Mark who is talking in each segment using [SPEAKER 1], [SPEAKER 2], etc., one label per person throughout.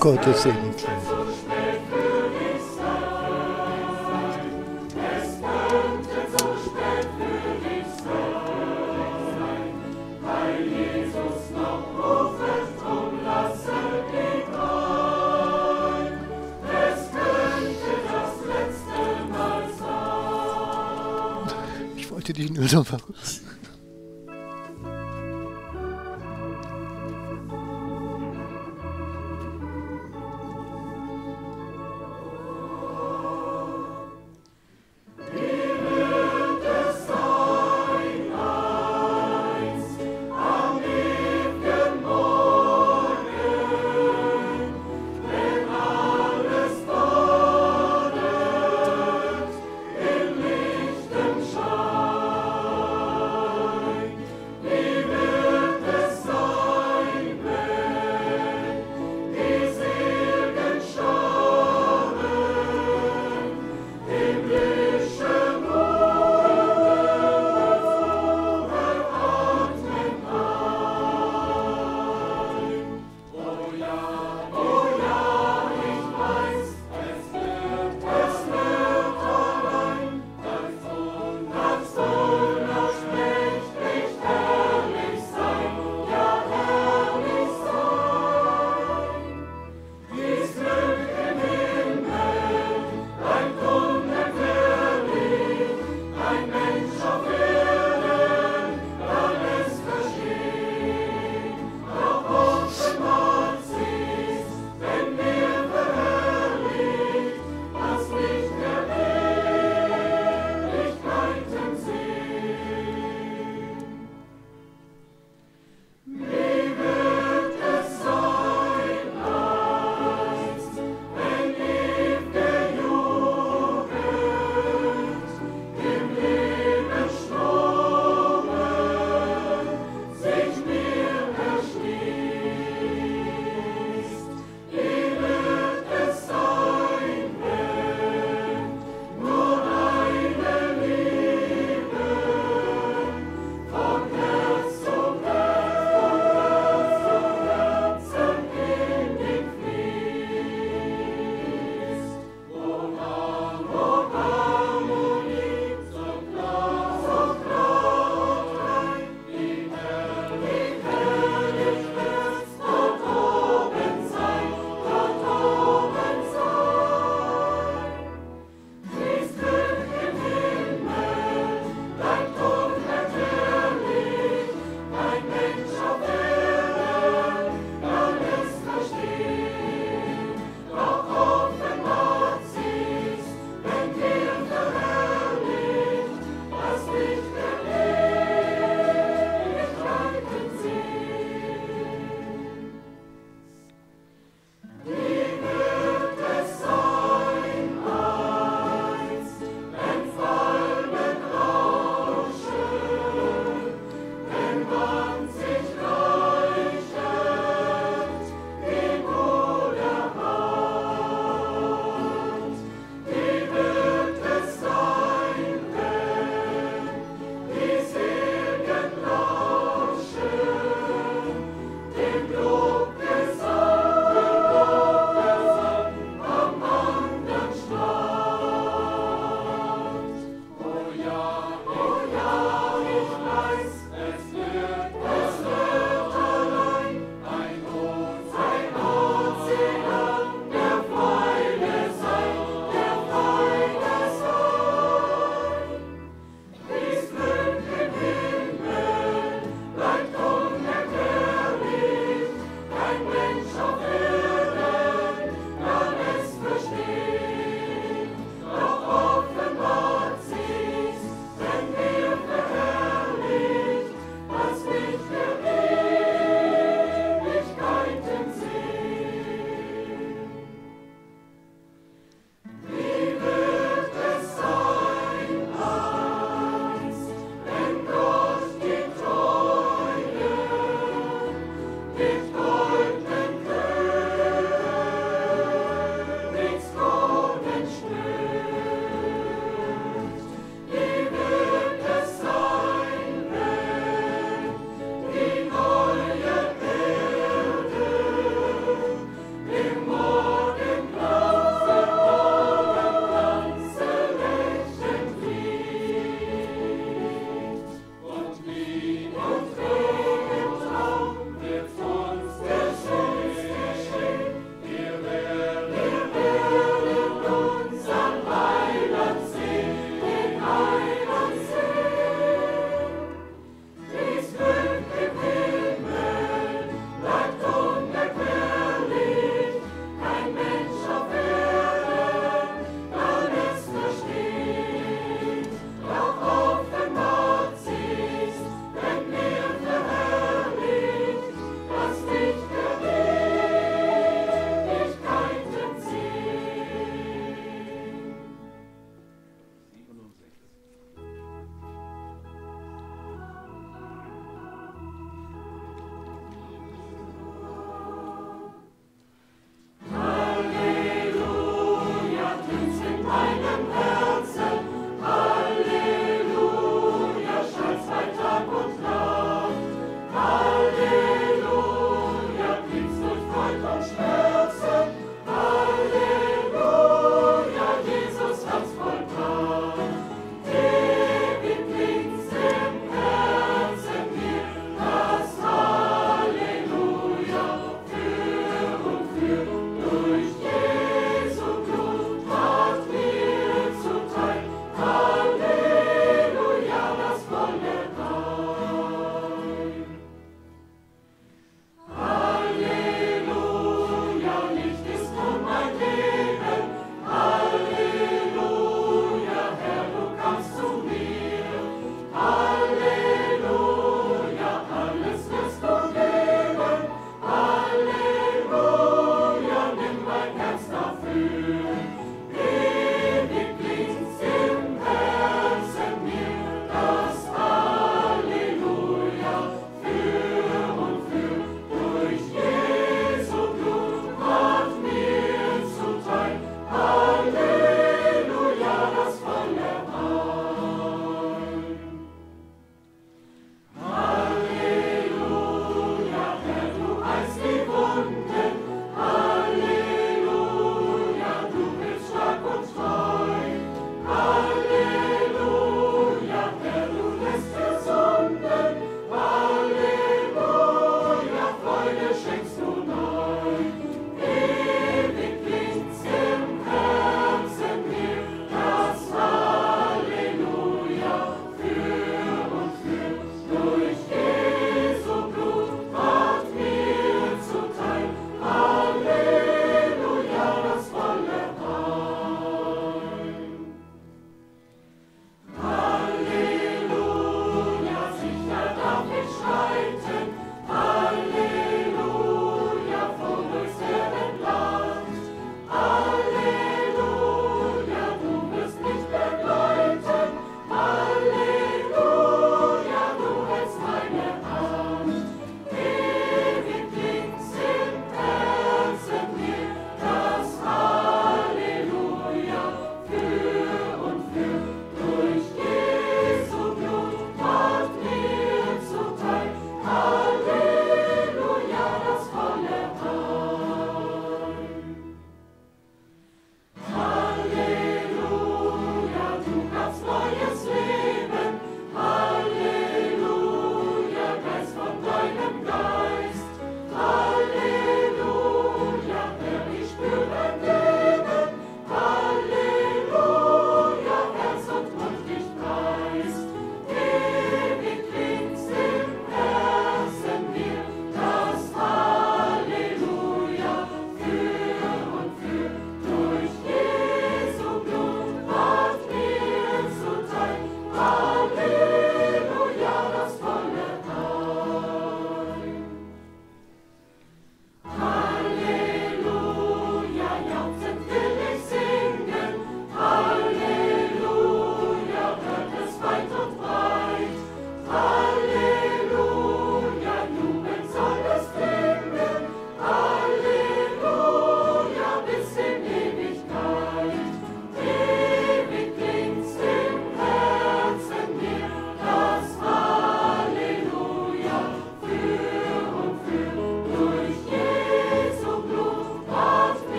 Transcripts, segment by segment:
[SPEAKER 1] Gottes Segen. Ich wollte dich nur noch mal.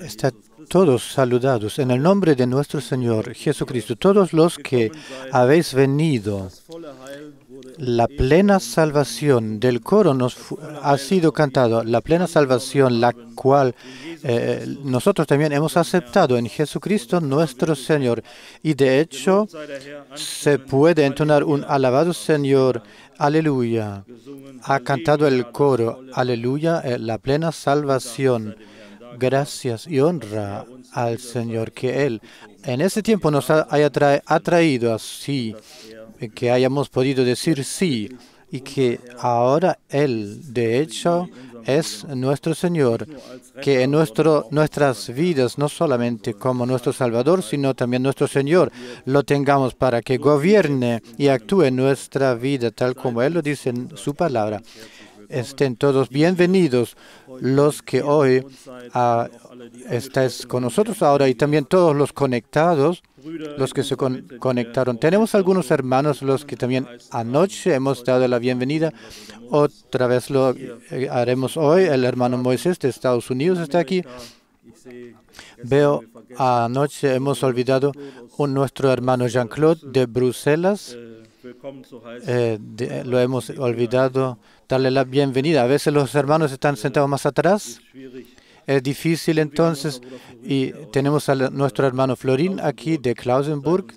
[SPEAKER 1] Están todos saludados en el nombre de nuestro Señor Jesucristo. Todos los que habéis venido, la plena salvación del coro ha sido cantado, la plena salvación, la cual nosotros también hemos aceptado en Jesucristo nuestro Señor. Y de hecho, se puede entonar un alabado Señor, aleluya. Ha cantado el coro, aleluya, la plena salvación. Gracias y honra al Señor que Él en ese tiempo nos haya traído así, que hayamos podido decir sí y que ahora Él, de hecho, es nuestro Señor, que en nuestras vidas, no solamente como nuestro Salvador, sino también nuestro Señor, lo tengamos para que gobierne y actúe en nuestra vida, tal como Él lo dice en su palabra. Estén todos bienvenidos los que hoy estáis con nosotros ahora y también todos los conectados, los que se conectaron. Tenemos algunos hermanos, los que también anoche hemos dado la bienvenida. Otra vez lo haremos hoy. El hermano Moisés de Estados Unidos está aquí. Veo, anoche hemos olvidado nuestro hermano Jean-Claude de Bruselas. Lo hemos olvidado darle la bienvenida. A veces los hermanos están sentados más atrás. Es difícil entonces. Y tenemos a nuestro hermano Florín aquí de Klausenburg.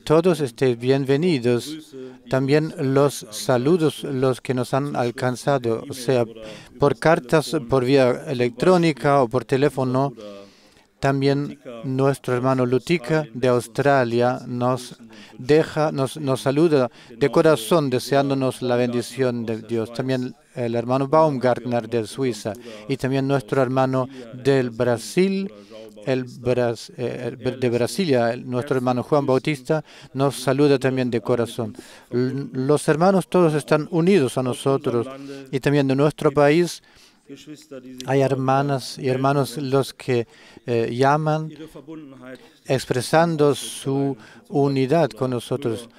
[SPEAKER 1] Todos estén bienvenidos. También los saludos, los que nos han alcanzado, o sea, por cartas, por vía electrónica o por teléfono. También nuestro hermano Lutica de Australia nos saluda de corazón, deseándonos la bendición de Dios. También el hermano Baumgartner de Suiza y también nuestro hermano del Brasil, de Brasilia, nuestro hermano Juan Bautista, nos saluda también de corazón. Los hermanos todos están unidos a nosotros y también de nuestro país. Hay hermanas y hermanos los que llaman expresando su unidad con nosotros,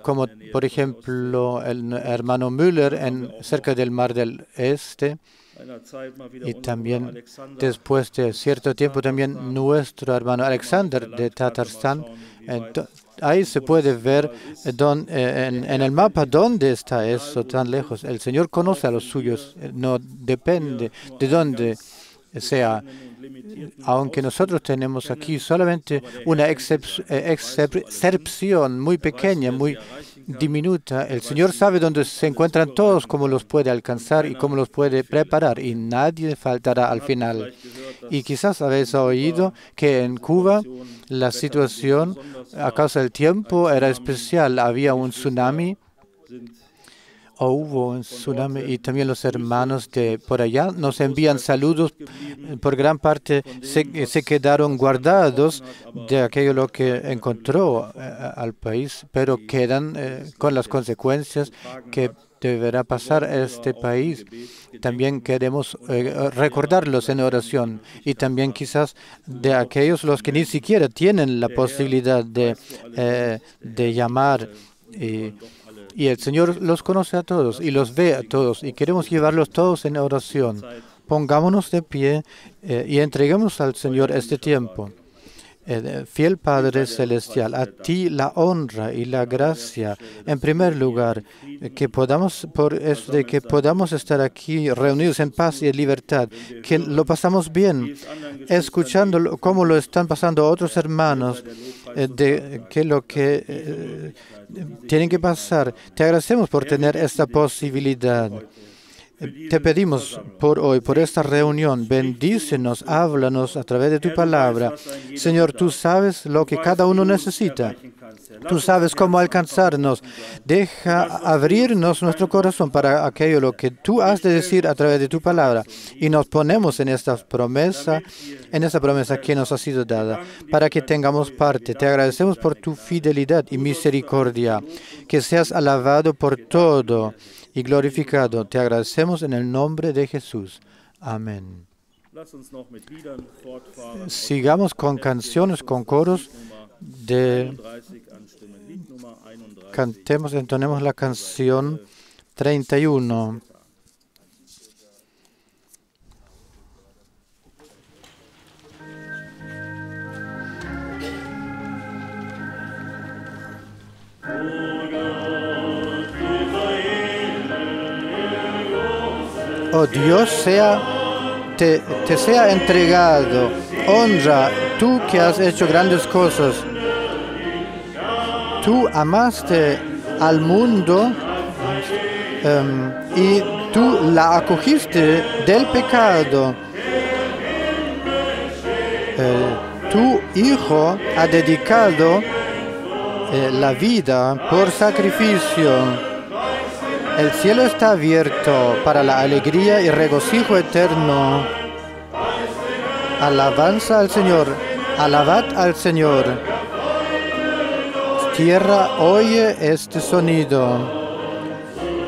[SPEAKER 1] como por ejemplo el hermano Müller cerca del Mar del Este, y también después de cierto tiempo también nuestro hermano Alexander de Tatarstán. Ahí se puede ver en el mapa dónde está eso tan lejos. El Señor conoce a los suyos, no depende de dónde sea. Aunque nosotros tenemos aquí solamente una excepción muy pequeña, muy diminuta, el Señor sabe dónde se encuentran todos, cómo los puede alcanzar y cómo los puede preparar, y nadie faltará al final. Y quizás habéis oído que en Cuba la situación a causa del tiempo era especial. Había un tsunami. Hubo un tsunami y también los hermanos de por allá nos envían saludos. Por gran parte se quedaron guardados de aquello lo que encontró al país, pero quedan con las consecuencias que deberá pasar este país. También queremos recordarlos en oración y también quizás de aquellos los que ni siquiera tienen la posibilidad de llamar. Y el Señor los conoce a todos y los ve a todos y queremos llevarlos todos en oración. Pongámonos de pie y entreguemos al Señor este tiempo. Fiel Padre Celestial, a ti la honra y la gracia, en primer lugar, que podamos estar aquí reunidos en paz y en libertad, que lo pasamos bien, escuchando cómo lo están pasando otros hermanos, que lo que tienen que pasar. Te agradecemos por tener esta posibilidad. Te pedimos por hoy, por esta reunión, bendícenos, háblanos a través de tu palabra. Señor, tú sabes lo que cada uno necesita. Tú sabes cómo alcanzarnos. Deja abrirnos nuestro corazón para aquello lo que tú has de decir a través de tu palabra. Y nos ponemos en esta promesa que nos ha sido dada, para que tengamos parte. Te agradecemos por tu fidelidad y misericordia. Que seas alabado por todo y glorificado. Te agradecemos en el nombre de Jesús. Amén. Sigamos con canciones, con coros. Entonemos la canción 31. oh Dios, te sea entregado honra, tú que has hecho grandes cosas. Tú amaste al mundo y tú la acogiste del pecado. Tu Hijo ha dedicado la vida por sacrificio. El cielo está abierto para la alegría y regocijo eterno. Alabanza al Señor, alabad al Señor. Tierra, oye este sonido.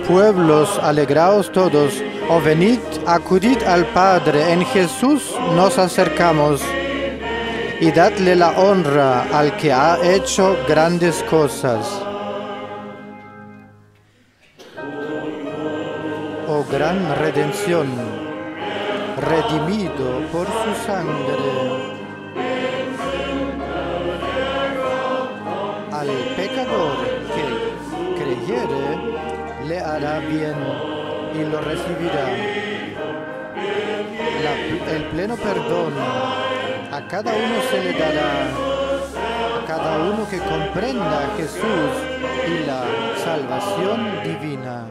[SPEAKER 1] Pueblos, alegraos todos. Oh, venid, acudid al Padre. En Jesús nos acercamos. Y dadle la honra al que ha hecho grandes cosas. Oh, gran redención, redimido por su sangre. Al pecador que creyere, le hará bien y lo recibirá. El pleno perdón a cada uno se le dará, a cada uno que comprenda a Jesús y la salvación divina.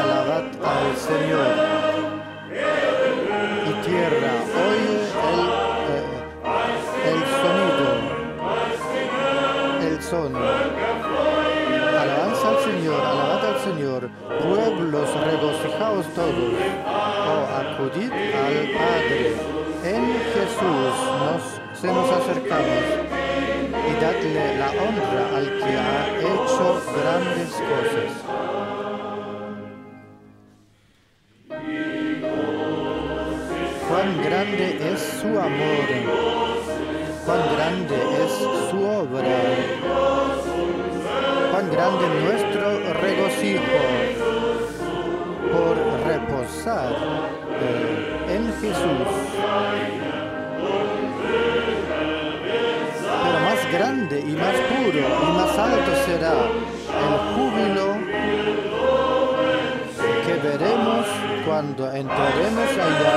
[SPEAKER 1] Alabad al Señor. Y tierra, oye el sonido, el son. Alabanza al Señor, alabad al Señor. Pueblos, regocijaos todos. Oh, acudid al Padre. En Jesús nos acercamos y dadle la honra al que ha hecho grandes cosas. Cuán grande es su amor, cuán grande es su obra, cuán grande nuestro regocijo por reposar en Jesús. Pero más grande y más puro y más alto será el júbilo que veremos cuando entraremos allá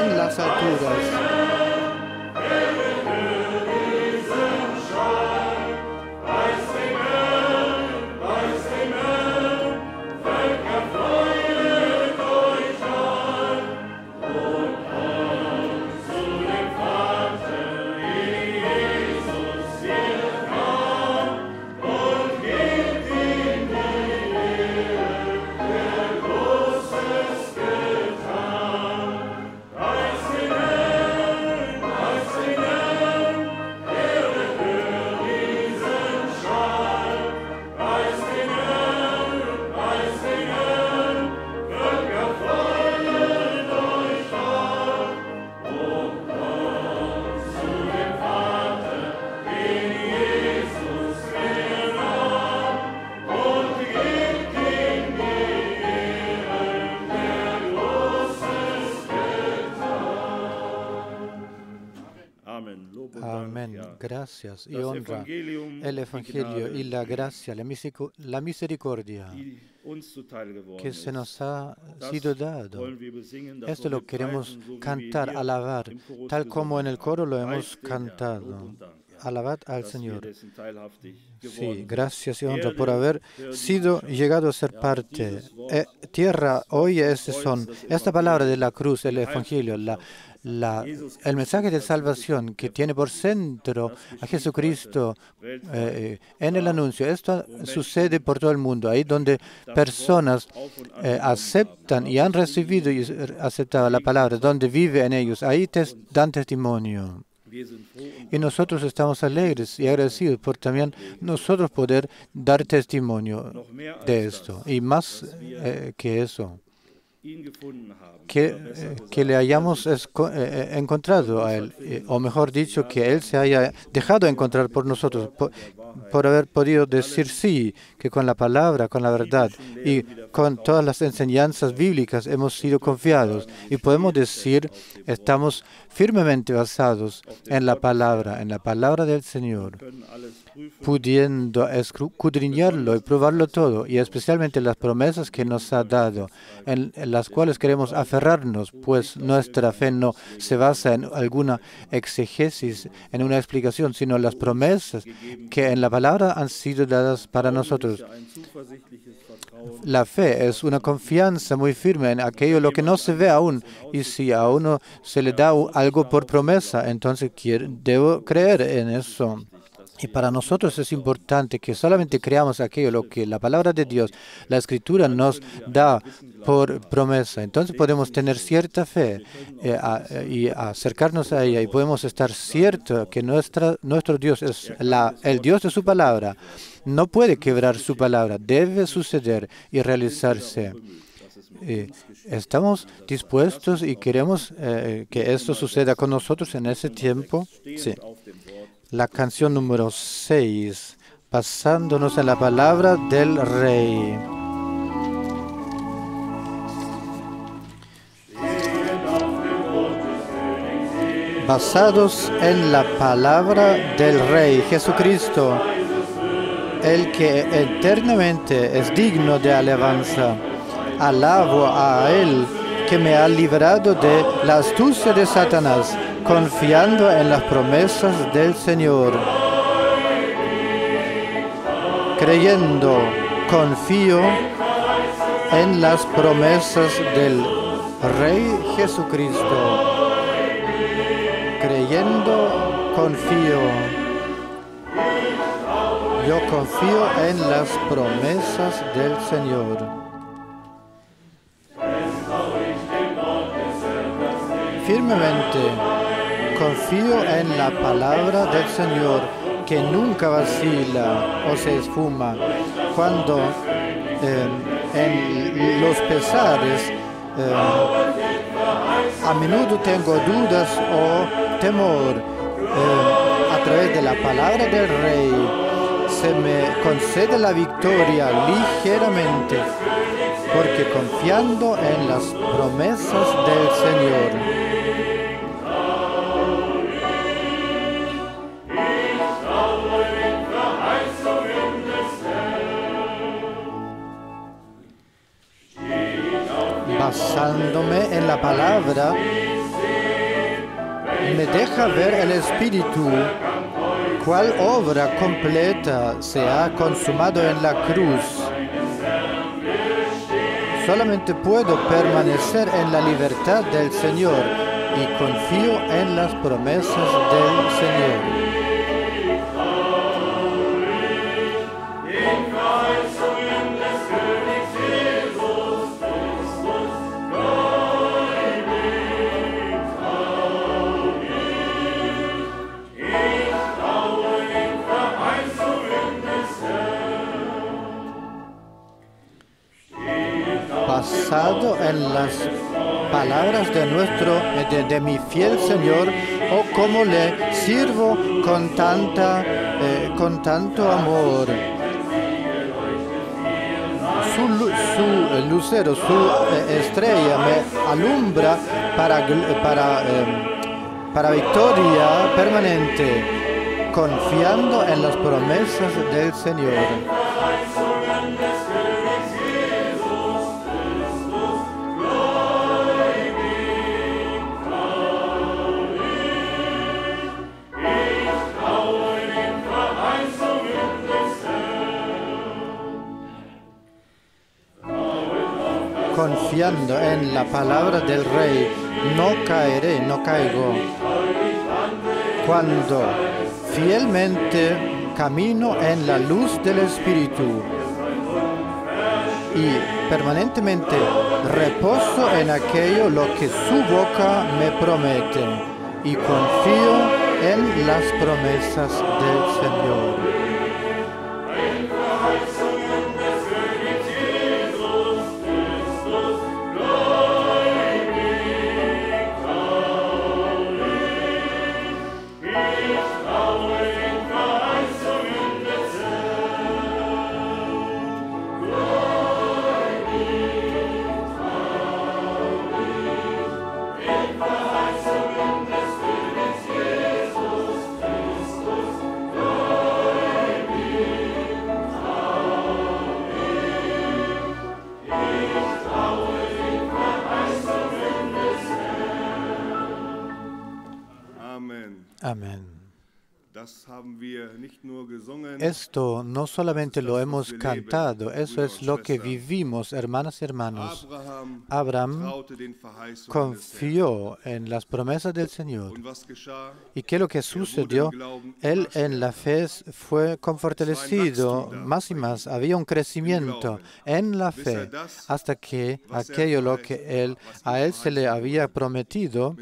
[SPEAKER 1] en las alturas. Amén. Gracias y honra. El Evangelio y la gracia, la misericordia que se nos ha sido dado. Esto lo queremos cantar, alabar, tal como en el coro lo hemos cantado. Alabad al Señor. Sí, gracias y honra por haber llegado a ser parte. Tierra, oye este son. Esta palabra de la cruz, el Evangelio, el mensaje de salvación que tiene por centro a Jesucristo en el anuncio. Esto sucede por todo el mundo, ahí donde personas aceptan y han recibido y aceptado la palabra, donde vive en ellos, ahí dan testimonio. Y nosotros estamos alegres y agradecidos por también nosotros poder dar testimonio de esto. Y más que eso, que le hayamos encontrado a Él, o mejor dicho, que Él se haya dejado encontrar por nosotros, por haber podido decir sí, que con la palabra, con la verdad, y con todas las enseñanzas bíblicas hemos sido confiados y podemos decir, estamos firmemente basados en la palabra del Señor, pudiendo escudriñarlo y probarlo todo, y especialmente las promesas que nos ha dado, en las cuales queremos aferrarnos, pues nuestra fe no se basa en alguna exegesis, en una explicación, sino en las promesas que en la palabra han sido dadas para nosotros. La fe es una confianza muy firme en aquello lo que no se ve aún, y si a uno se le da algo por promesa, entonces debo creer en eso. Y para nosotros es importante que solamente creamos aquello lo que la palabra de Dios, la Escritura nos da por promesa. Entonces podemos tener cierta fe y acercarnos a ella, y podemos estar ciertos que nuestro Dios es el Dios de su palabra. No puede quebrar su palabra, debe suceder y realizarse. ¿Estamos dispuestos y queremos que esto suceda con nosotros en ese tiempo? Sí. La canción número 6, basándonos en la palabra del Rey. Basados en la palabra del Rey Jesucristo, el que eternamente es digno de alabanza. Alabo a Él que me ha librado de la astucia de Satanás, confiando en las promesas del Señor. Creyendo, confío en las promesas del Rey Jesucristo. Creyendo, confío. Yo confío en las promesas del Señor. Firmemente confío en la palabra del Señor, que nunca vacila o se esfuma. Cuando en los pesares a menudo tengo dudas o temor, a través de la palabra del Rey se me concede la victoria ligeramente, porque confiando en las promesas del Señor. Basándome en la palabra, me deja ver el Espíritu, cuál obra completa se ha consumado en la cruz. Solamente puedo permanecer en la libertad del Señor y confío en las promesas del Señor. Basado en las palabras de mi fiel Señor, o cómo le sirvo con tanto amor. Su lucero, su estrella me alumbra para victoria permanente, confiando en las promesas del Señor. Confiando en la palabra del Rey, no caeré, no caigo. Cuando fielmente camino en la luz del Espíritu y permanentemente reposo en aquello lo que su boca me promete, y confío en las promesas del Señor. Amén. Esto no solamente lo hemos cantado, eso es lo que vivimos, hermanas y hermanos. Abraham confió en las promesas del Señor. ¿Y qué es lo que sucedió? Él en la fe fue fortalecido más y más. Había un crecimiento en la fe hasta que aquello lo que a él se le había prometido,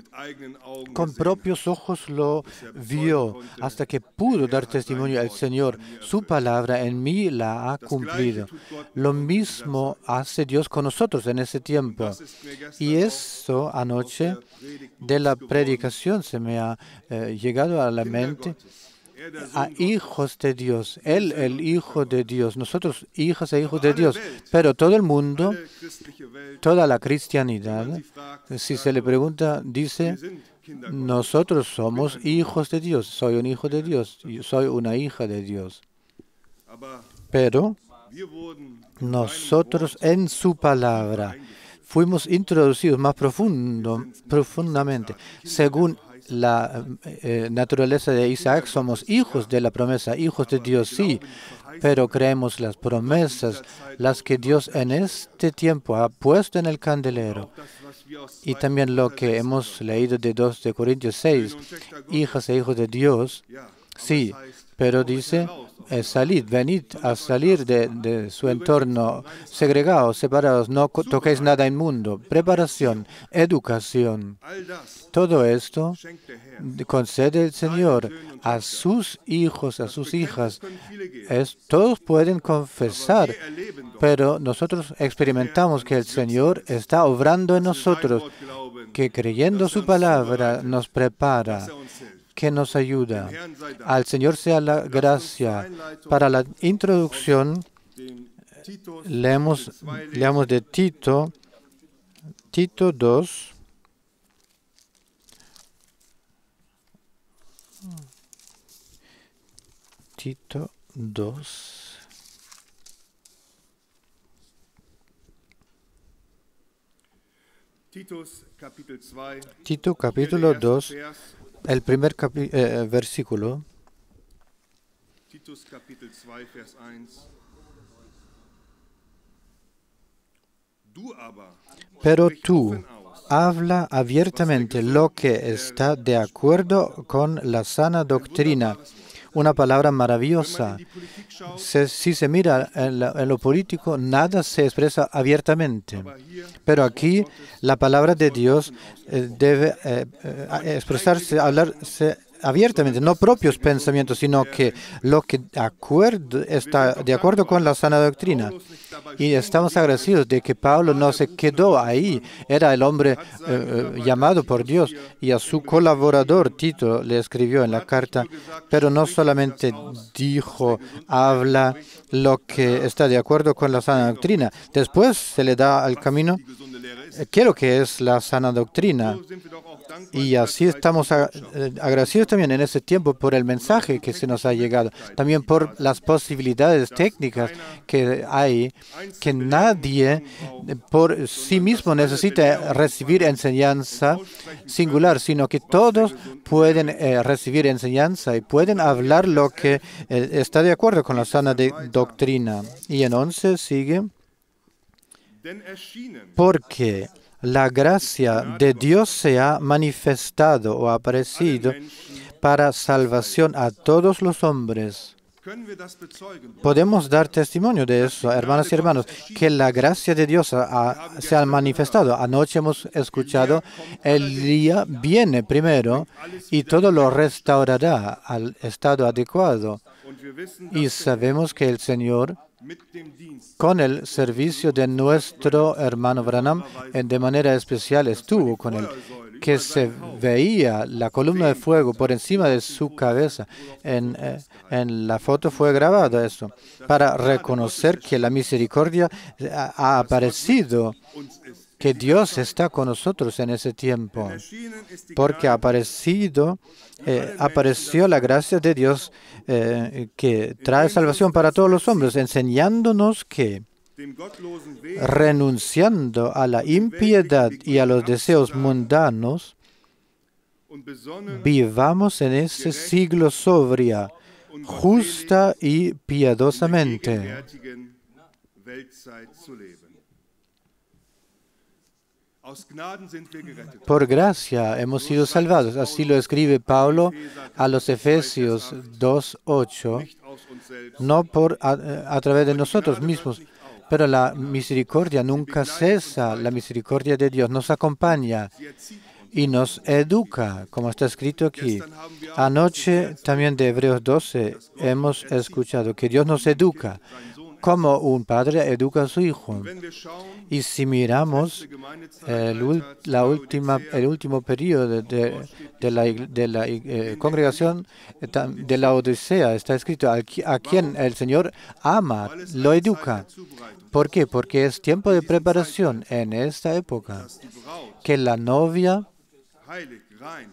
[SPEAKER 1] con propios ojos lo vio, hasta que pudo dar testimonio al Señor. Su palabra en mí la ha cumplido. Lo mismo hace Dios con nosotros en ese tiempo. Y eso anoche de la predicación se me ha llegado a la mente. A hijos de Dios, Él el Hijo de Dios, nosotros hijas e hijos de Dios, pero todo el mundo, toda la cristianidad, si se le pregunta, dice, nosotros somos hijos de Dios, soy un hijo de Dios, yo soy una hija de Dios. Pero nosotros en su palabra fuimos introducidos más profundamente, según la naturaleza de Isaac, somos hijos de la promesa, hijos de Dios, sí, pero creemos las promesas, las que Dios en este tiempo ha puesto en el candelero. Y también lo que hemos leído de 2 de Corintios 6, hijas e hijos de Dios, sí, pero dice, salid, venid a salir de su entorno, segregados, separados, no toquéis nada inmundo, preparación, educación. Todo esto concede el Señor a sus hijos, a sus hijas. Todos pueden confesar, pero nosotros experimentamos que el Señor está obrando en nosotros, que creyendo su palabra nos prepara, que nos ayuda. Al Señor sea la gracia. Para la introducción, leamos de Tito 2. Tito 2. Tito capítulo 2. El primer versículo. Pero tú habla abiertamente lo que está de acuerdo con la sana doctrina. Una palabra maravillosa. Si se mira en lo político, nada se expresa abiertamente. Pero aquí la palabra de Dios debe expresarse, hablarse abiertamente, no propios pensamientos, sino que lo que está de acuerdo con la sana doctrina. Y estamos agradecidos de que Pablo no se quedó ahí. Era el hombre llamado por Dios, y a su colaborador Tito le escribió en la carta, pero no solamente dijo, habla lo que está de acuerdo con la sana doctrina. Después se le da al camino qué es lo que es la sana doctrina. Y así estamos agradecidos también en ese tiempo por el mensaje que se nos ha llegado, también por las posibilidades técnicas que hay, que nadie por sí mismo necesita recibir enseñanza singular, sino que todos pueden recibir enseñanza y pueden hablar lo que está de acuerdo con la sana doctrina. Y en 11 sigue, porque la gracia de Dios se ha manifestado o aparecido para salvación a todos los hombres. Podemos dar testimonio de eso, hermanas y hermanos, que la gracia de Dios se ha manifestado. Anoche hemos escuchado, el día viene primero y todo lo restaurará al estado adecuado. Y sabemos que el Señor, con el servicio de nuestro hermano Branham, de manera especial estuvo con él, que se veía la columna de fuego por encima de su cabeza. En la foto fue grabado eso, para reconocer que la misericordia ha aparecido que Dios está con nosotros en ese tiempo, porque apareció la gracia de Dios que trae salvación para todos los hombres, enseñándonos que, renunciando a la impiedad y a los deseos mundanos, vivamos en ese siglo sobria, justa y piadosamente. Por gracia hemos sido salvados. Así lo escribe Pablo a los Efesios 2:8, no a través de nosotros mismos, pero la misericordia nunca cesa. La misericordia de Dios nos acompaña y nos educa, como está escrito aquí. Anoche también de Hebreos 12 hemos escuchado que Dios nos educa, como un padre educa a su hijo. Y si miramos el último periodo de la congregación de la Odisea, está escrito, a quien el Señor ama, lo educa. ¿Por qué? Porque es tiempo de preparación en esta época, que la novia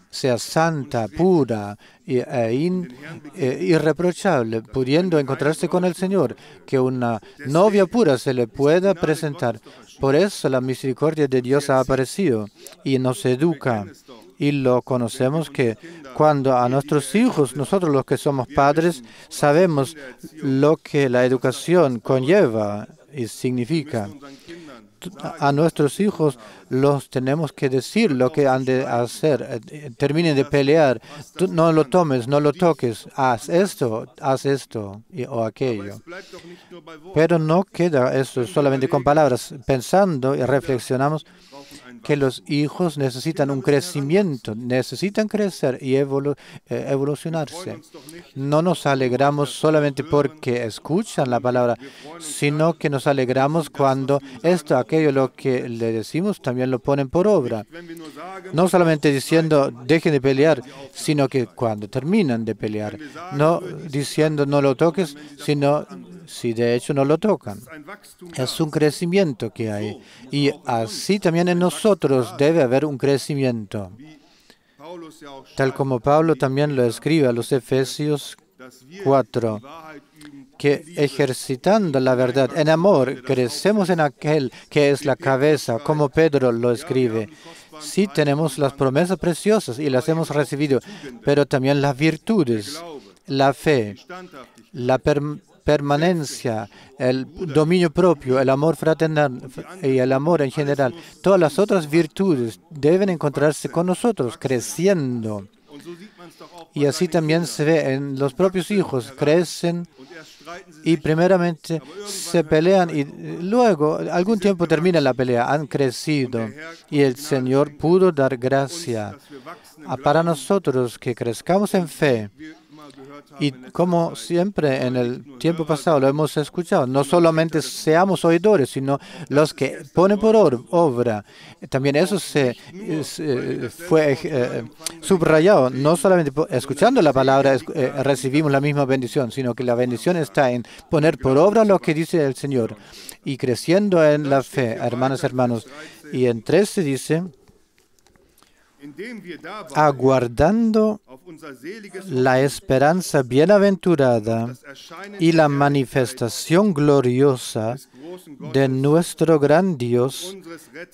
[SPEAKER 1] sea santa, pura irreprochable, pudiendo encontrarse con el Señor, que una novia pura se le pueda presentar. Por eso la misericordia de Dios ha aparecido y nos educa. Y lo conocemos que cuando a nuestros hijos, nosotros los que somos padres, sabemos lo que la educación conlleva y significa. A nuestros hijos los tenemos que decir lo que han de hacer. Terminen de pelear. Tú no lo tomes, no lo toques. Haz esto o aquello. Pero no queda eso solamente con palabras. Pensando y reflexionamos que los hijos necesitan un crecimiento, necesitan crecer y evolucionarse. No nos alegramos solamente porque escuchan la palabra, sino que nos alegramos cuando aquello lo que le decimos también lo ponen por obra. No solamente diciendo dejen de pelear, sino que cuando terminan de pelear, no diciendo no lo toques, sino si de hecho no lo tocan. Es un crecimiento que hay. Y así también en nosotros debe haber un crecimiento. Tal como Pablo también lo escribe a los Efesios 4, que ejercitando la verdad en amor, crecemos en aquel que es la cabeza, como Pedro lo escribe. Sí tenemos las promesas preciosas y las hemos recibido, pero también las virtudes, la fe, la permanencia, el dominio propio, el amor fraternal y el amor en general. Todas las otras virtudes deben encontrarse con nosotros, creciendo. Y así también se ve en los propios hijos, crecen y primeramente se pelean y luego algún tiempo termina la pelea, han crecido y el Señor pudo dar gracia para nosotros que crezcamos en fe. Y como siempre en el tiempo pasado lo hemos escuchado, no solamente seamos oidores, sino los que ponen por obra. También eso fue subrayado. No solamente escuchando la palabra recibimos la misma bendición, sino que la bendición está en poner por obra lo que dice el Señor y creciendo en la fe, hermanas y hermanos. Y en 13 dice, aguardando la esperanza bienaventurada y la manifestación gloriosa de nuestro gran Dios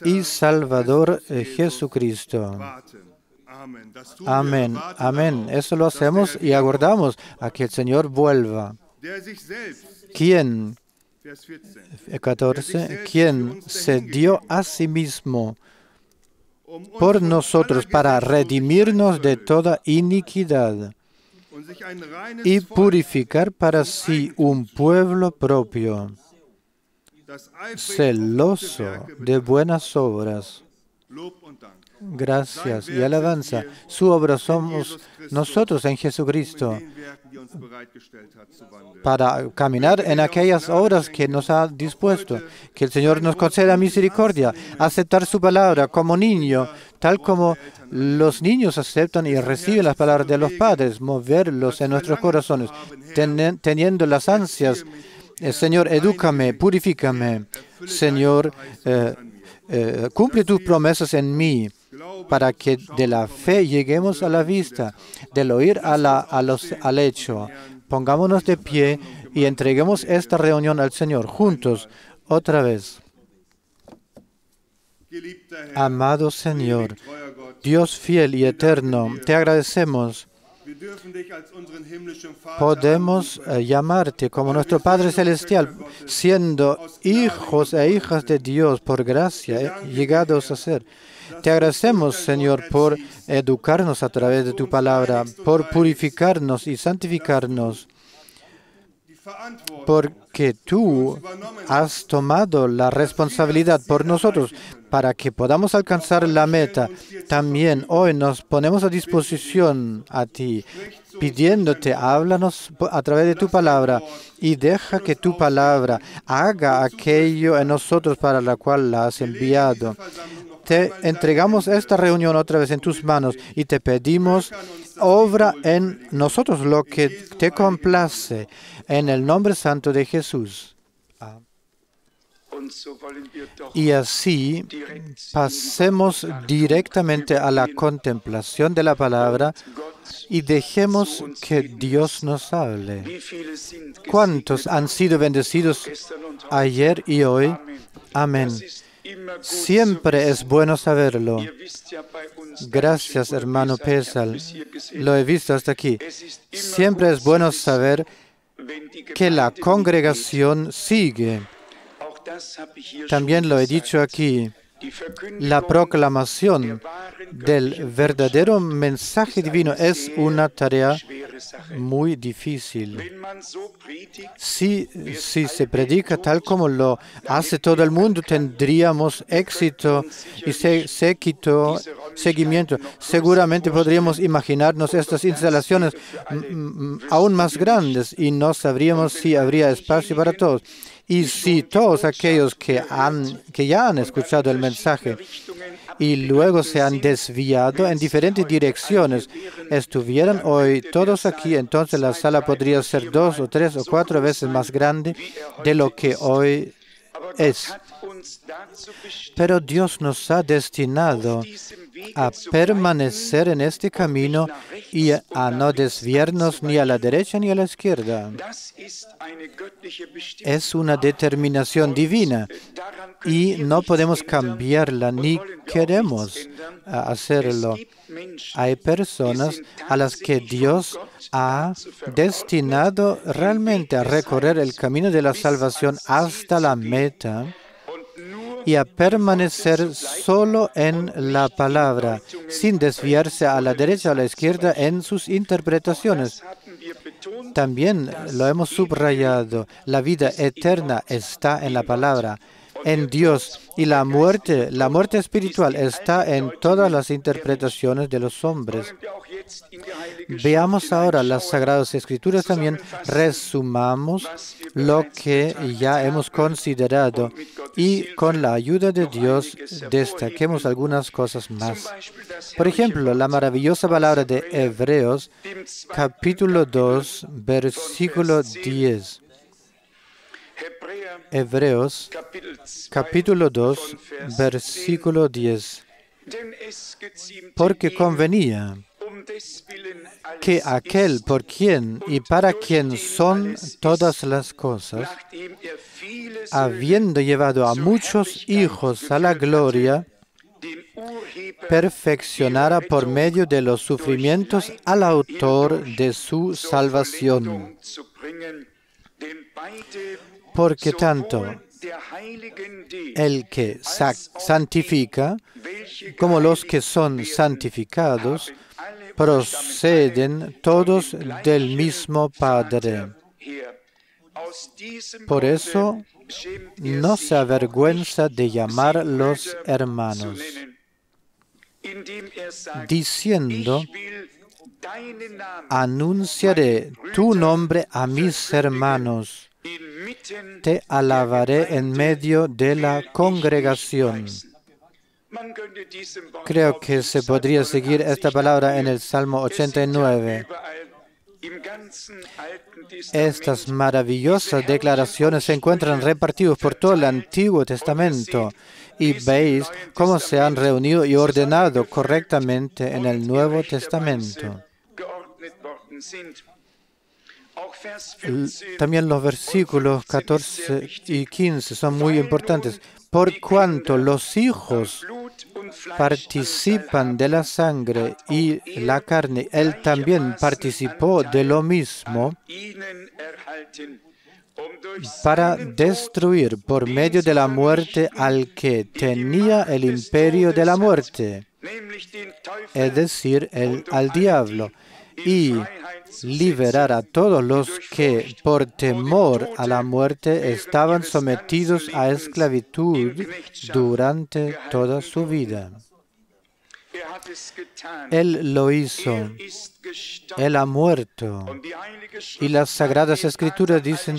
[SPEAKER 1] y Salvador Jesucristo. Amén, amén. Eso lo hacemos y aguardamos a que el Señor vuelva. ¿Quién? 14. ¿Quién se dio a sí mismo por nosotros para redimirnos de toda iniquidad y purificar para sí un pueblo propio, celoso de buenas obras? Gracias y alabanza. Su obra somos nosotros en Jesucristo, para caminar en aquellas obras que nos ha dispuesto. Que el Señor nos conceda misericordia, aceptar su palabra como niño, tal como los niños aceptan y reciben las palabras de los padres, moverlos en nuestros corazones, teniendo las ansias. Señor, edúcame, purifícame. Señor, cumple tus promesas en mí, para que de la fe lleguemos a la vista, del oír al hecho. Pongámonos de pie y entreguemos esta reunión al Señor juntos otra vez. Amado Señor, Dios fiel y eterno, te agradecemos. Podemos llamarte como nuestro Padre Celestial, siendo hijos e hijas de Dios por gracia, llegados a ser. Te agradecemos, Señor, por educarnos a través de tu palabra, por purificarnos y santificarnos, porque tú has tomado la responsabilidad por nosotros para que podamos alcanzar la meta. También hoy nos ponemos a disposición a ti, pidiéndote, háblanos a través de tu palabra y deja que tu palabra haga aquello en nosotros para la cual la has enviado. Te entregamos esta reunión otra vez en tus manos y te pedimos, obra en nosotros lo que te complace, en el nombre santo de Jesús. Y así pasemos directamente a la contemplación de la palabra y dejemos que Dios nos hable. ¿Cuántos han sido bendecidos ayer y hoy? Amén. Siempre es bueno saberlo. Gracias, hermano Pesal. Lo he visto hasta aquí. Siempre es bueno saber que la congregación sigue. También lo he dicho aquí. La proclamación del verdadero mensaje divino es una tarea muy difícil. Si se predica tal como lo hace todo el mundo, tendríamos éxito y seguimiento. Seguramente podríamos imaginarnos estas instalaciones aún más grandes y no sabríamos si habría espacio para todos. Y si todos aquellos que ya han escuchado el mensaje y luego se han desviado en diferentes direcciones, estuvieran hoy todos aquí, entonces la sala podría ser 2 o 3 o 4 veces más grande de lo que hoy es. Pero Dios nos ha destinado a permanecer en este camino y a no desviarnos ni a la derecha ni a la izquierda. Es una determinación divina y no podemos cambiarla ni queremos hacerlo. Hay personas a las que Dios ha destinado realmente a recorrer el camino de la salvación hasta la meta y a permanecer solo en la palabra, sin desviarse a la derecha o a la izquierda en sus interpretaciones. También lo hemos subrayado, la vida eterna está en la palabra, en Dios, y la muerte espiritual está en todas las interpretaciones de los hombres. Veamos ahora las Sagradas Escrituras también, resumamos lo que ya hemos considerado y con la ayuda de Dios destaquemos algunas cosas más. Por ejemplo, la maravillosa palabra de Hebreos, capítulo 2, versículo 10. Hebreos, capítulo 2, versículo 10. Porque convenía que aquel por quien y para quien son todas las cosas, habiendo llevado a muchos hijos a la gloria, perfeccionara por medio de los sufrimientos al autor de su salvación. Porque tanto el que santifica como los que son santificados proceden todos del mismo Padre. Por eso no se avergüenza de llamarlos hermanos, diciendo: anunciaré tu nombre a mis hermanos, te alabaré en medio de la congregación. Creo que se podría seguir esta palabra en el Salmo 89. Estas maravillosas declaraciones se encuentran repartidas por todo el Antiguo Testamento y veis cómo se han reunido y ordenado correctamente en el Nuevo Testamento. También los versículos 14 y 15 son muy importantes. Por cuanto los hijos participan de la sangre y la carne, Él también participó de lo mismo para destruir por medio de la muerte al que tenía el imperio de la muerte, es decir, al diablo, y liberar a todos los que por temor a la muerte estaban sometidos a esclavitud durante toda su vida. Él lo hizo. Él ha muerto. Y las Sagradas Escrituras dicen,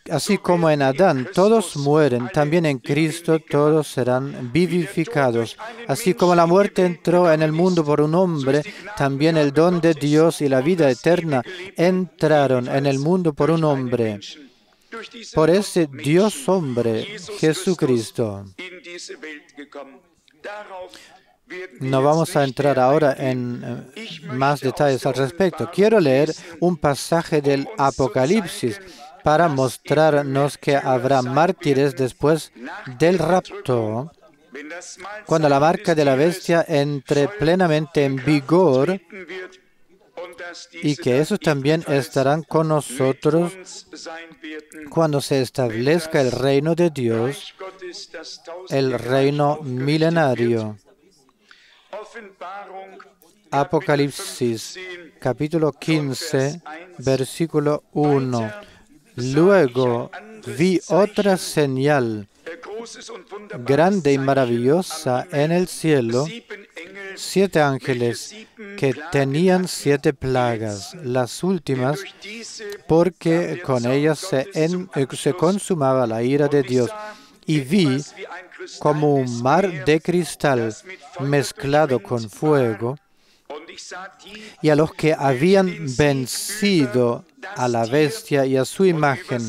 [SPEAKER 1] así como en Adán todos mueren, también en Cristo todos serán vivificados. Así como la muerte entró en el mundo por un hombre, también el don de Dios y la vida eterna entraron en el mundo por un hombre. Por ese Dios hombre, Jesucristo. No vamos a entrar ahora en más detalles al respecto. Quiero leer un pasaje del Apocalipsis para mostrarnos que habrá mártires después del rapto, cuando la marca de la bestia entre plenamente en vigor, y que esos también estarán con nosotros cuando se establezca el reino de Dios, el reino milenario. Apocalipsis, capítulo 15, versículo 1. Luego vi otra señal grande y maravillosa en el cielo, 7 ángeles que tenían 7 plagas, las últimas, porque con ellas se consumaba la ira de Dios. Y vi como un mar de cristal mezclado con fuego, y a los que habían vencido a la bestia y a su imagen,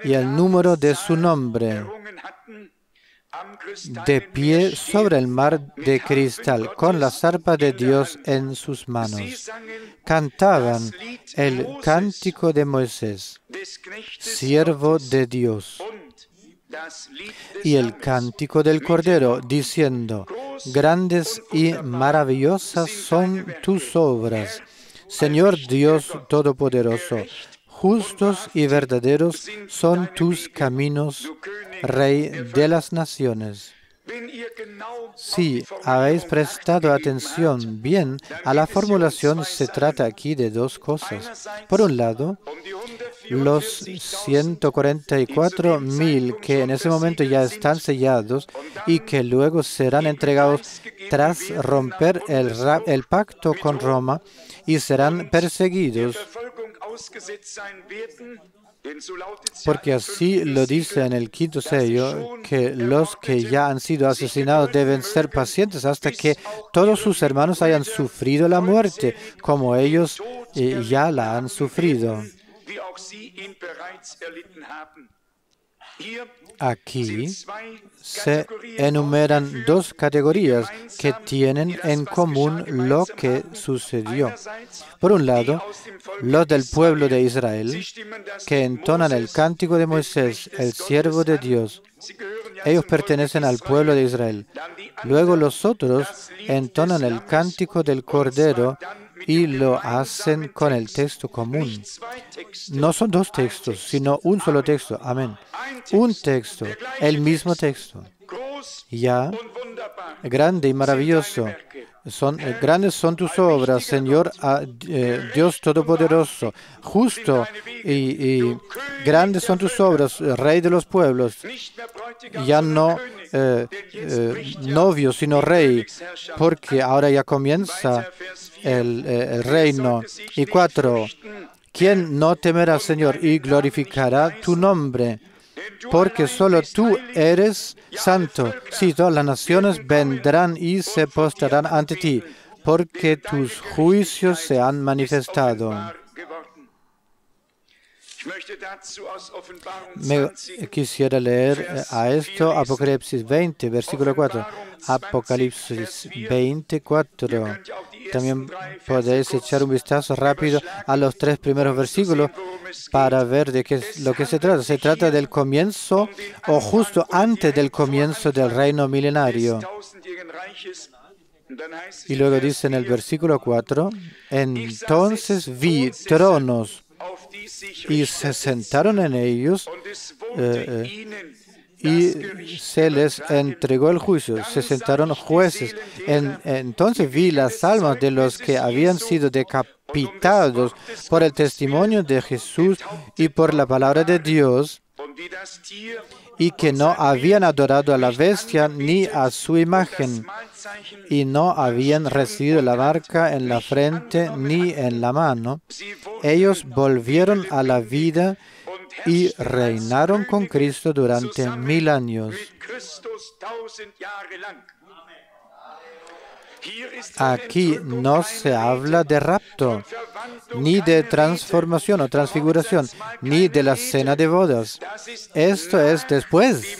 [SPEAKER 1] y el número de su nombre, de pie sobre el mar de cristal, con la arpa de Dios en sus manos. Cantaban el cántico de Moisés, siervo de Dios, y el cántico del Cordero, diciendo, grandes y maravillosas son tus obras, Señor Dios Todopoderoso. Justos y verdaderos son tus caminos, Rey de las naciones. Si habéis prestado atención bien a la formulación, se trata aquí de dos cosas. Por un lado, los 144.000 que en ese momento ya están sellados y que luego serán entregados tras romper el pacto con Roma y serán perseguidos, porque así lo dice en el 5.º sello, que los que ya han sido asesinados deben ser pacientes hasta que todos sus hermanos hayan sufrido la muerte, como ellos ya la han sufrido. Aquí se enumeran 2 categorías que tienen en común lo que sucedió. Por un lado, los del pueblo de Israel, que entonan el cántico de Moisés, el siervo de Dios. Ellos pertenecen al pueblo de Israel. Luego los otros entonan el cántico del Cordero y lo hacen con el texto común. No son 2 textos, sino un solo texto. Amén. Un texto, el mismo texto. Ya, grande y maravilloso. Grandes son tus obras, Señor Dios Todopoderoso. Justo y grandes son tus obras, Rey de los pueblos. Ya no novio, sino rey, porque ahora ya comienza el reino. Y 4. ¿Quién no temerá, Señor, y glorificará tu nombre? Porque solo tú eres santo. Sí, todas las naciones vendrán y se postrarán ante ti, porque tus juicios se han manifestado. Me quisiera leer a esto Apocalipsis 20, versículo 4. Apocalipsis 24. También podéis echar un vistazo rápido a los 3 primeros versículos para ver de qué es lo que se trata. Se trata del comienzo o justo antes del comienzo del reino milenario. Y luego dice en el versículo 4, entonces vi tronos y se sentaron en ellos y se les entregó el juicio. Se sentaron jueces. Entonces vi las almas de los que habían sido decapitados por el testimonio de Jesús y por la palabra de Dios, y que no habían adorado a la bestia ni a su imagen, y no habían recibido la marca en la frente ni en la mano. Ellos volvieron a la vida y reinaron con Cristo durante 1000 años. Aquí no se habla de rapto, ni de transformación o transfiguración, ni de la cena de bodas. Esto es después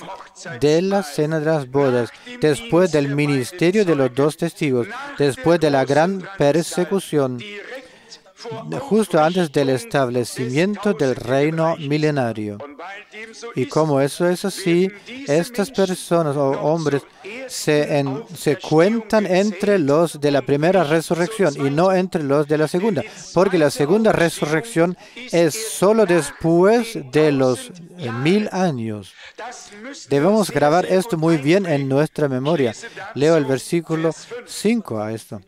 [SPEAKER 1] de la cena de las bodas, después del ministerio de los 2 testigos, después de la gran persecución, justo antes del establecimiento del reino milenario. Y como eso es así, estas personas o hombres se cuentan entre los de la primera resurrección y no entre los de la segunda, porque la segunda resurrección es solo después de los 1000 años. Debemos grabar esto muy bien en nuestra memoria. Leo el versículo 5 a esto.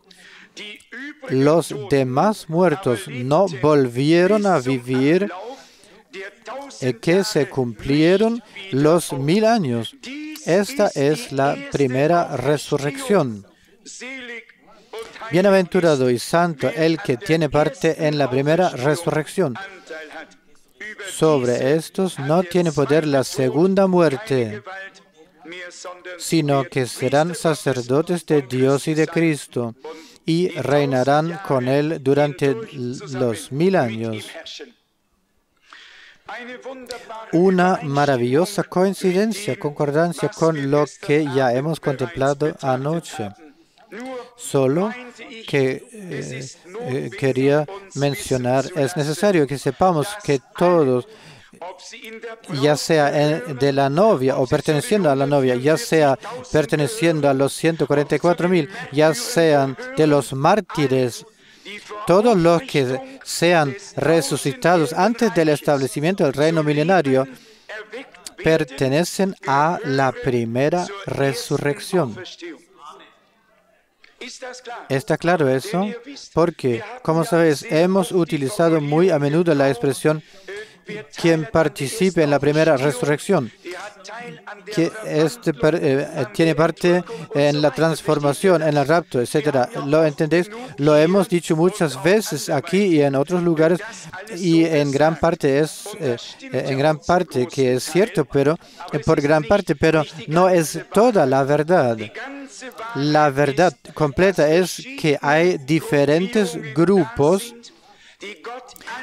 [SPEAKER 1] Los demás muertos no volvieron a vivir, que se cumplieron los 1000 años. Esta es la primera resurrección. Bienaventurado y santo el que tiene parte en la primera resurrección. Sobre estos no tiene poder la segunda muerte, sino que serán sacerdotes de Dios y de Cristo, y reinarán con Él durante los 1000 años. Una maravillosa coincidencia, concordancia con lo que ya hemos contemplado anoche. Solo que quería mencionar, es necesario que sepamos que todos, ya sea de la novia o perteneciendo a la novia, ya sea perteneciendo a los 144,000, ya sean de los mártires, todos los que sean resucitados antes del establecimiento del reino milenario, pertenecen a la primera resurrección. ¿Está claro eso? Porque, como sabéis, hemos utilizado muy a menudo la expresión quien participe en la primera resurrección, que tiene parte en la transformación, en el rapto, etc. ¿Lo entendéis? Lo hemos dicho muchas veces aquí y en otros lugares, y en gran parte que es cierto, pero por gran parte, pero no es toda la verdad. La verdad completa es que hay diferentes grupos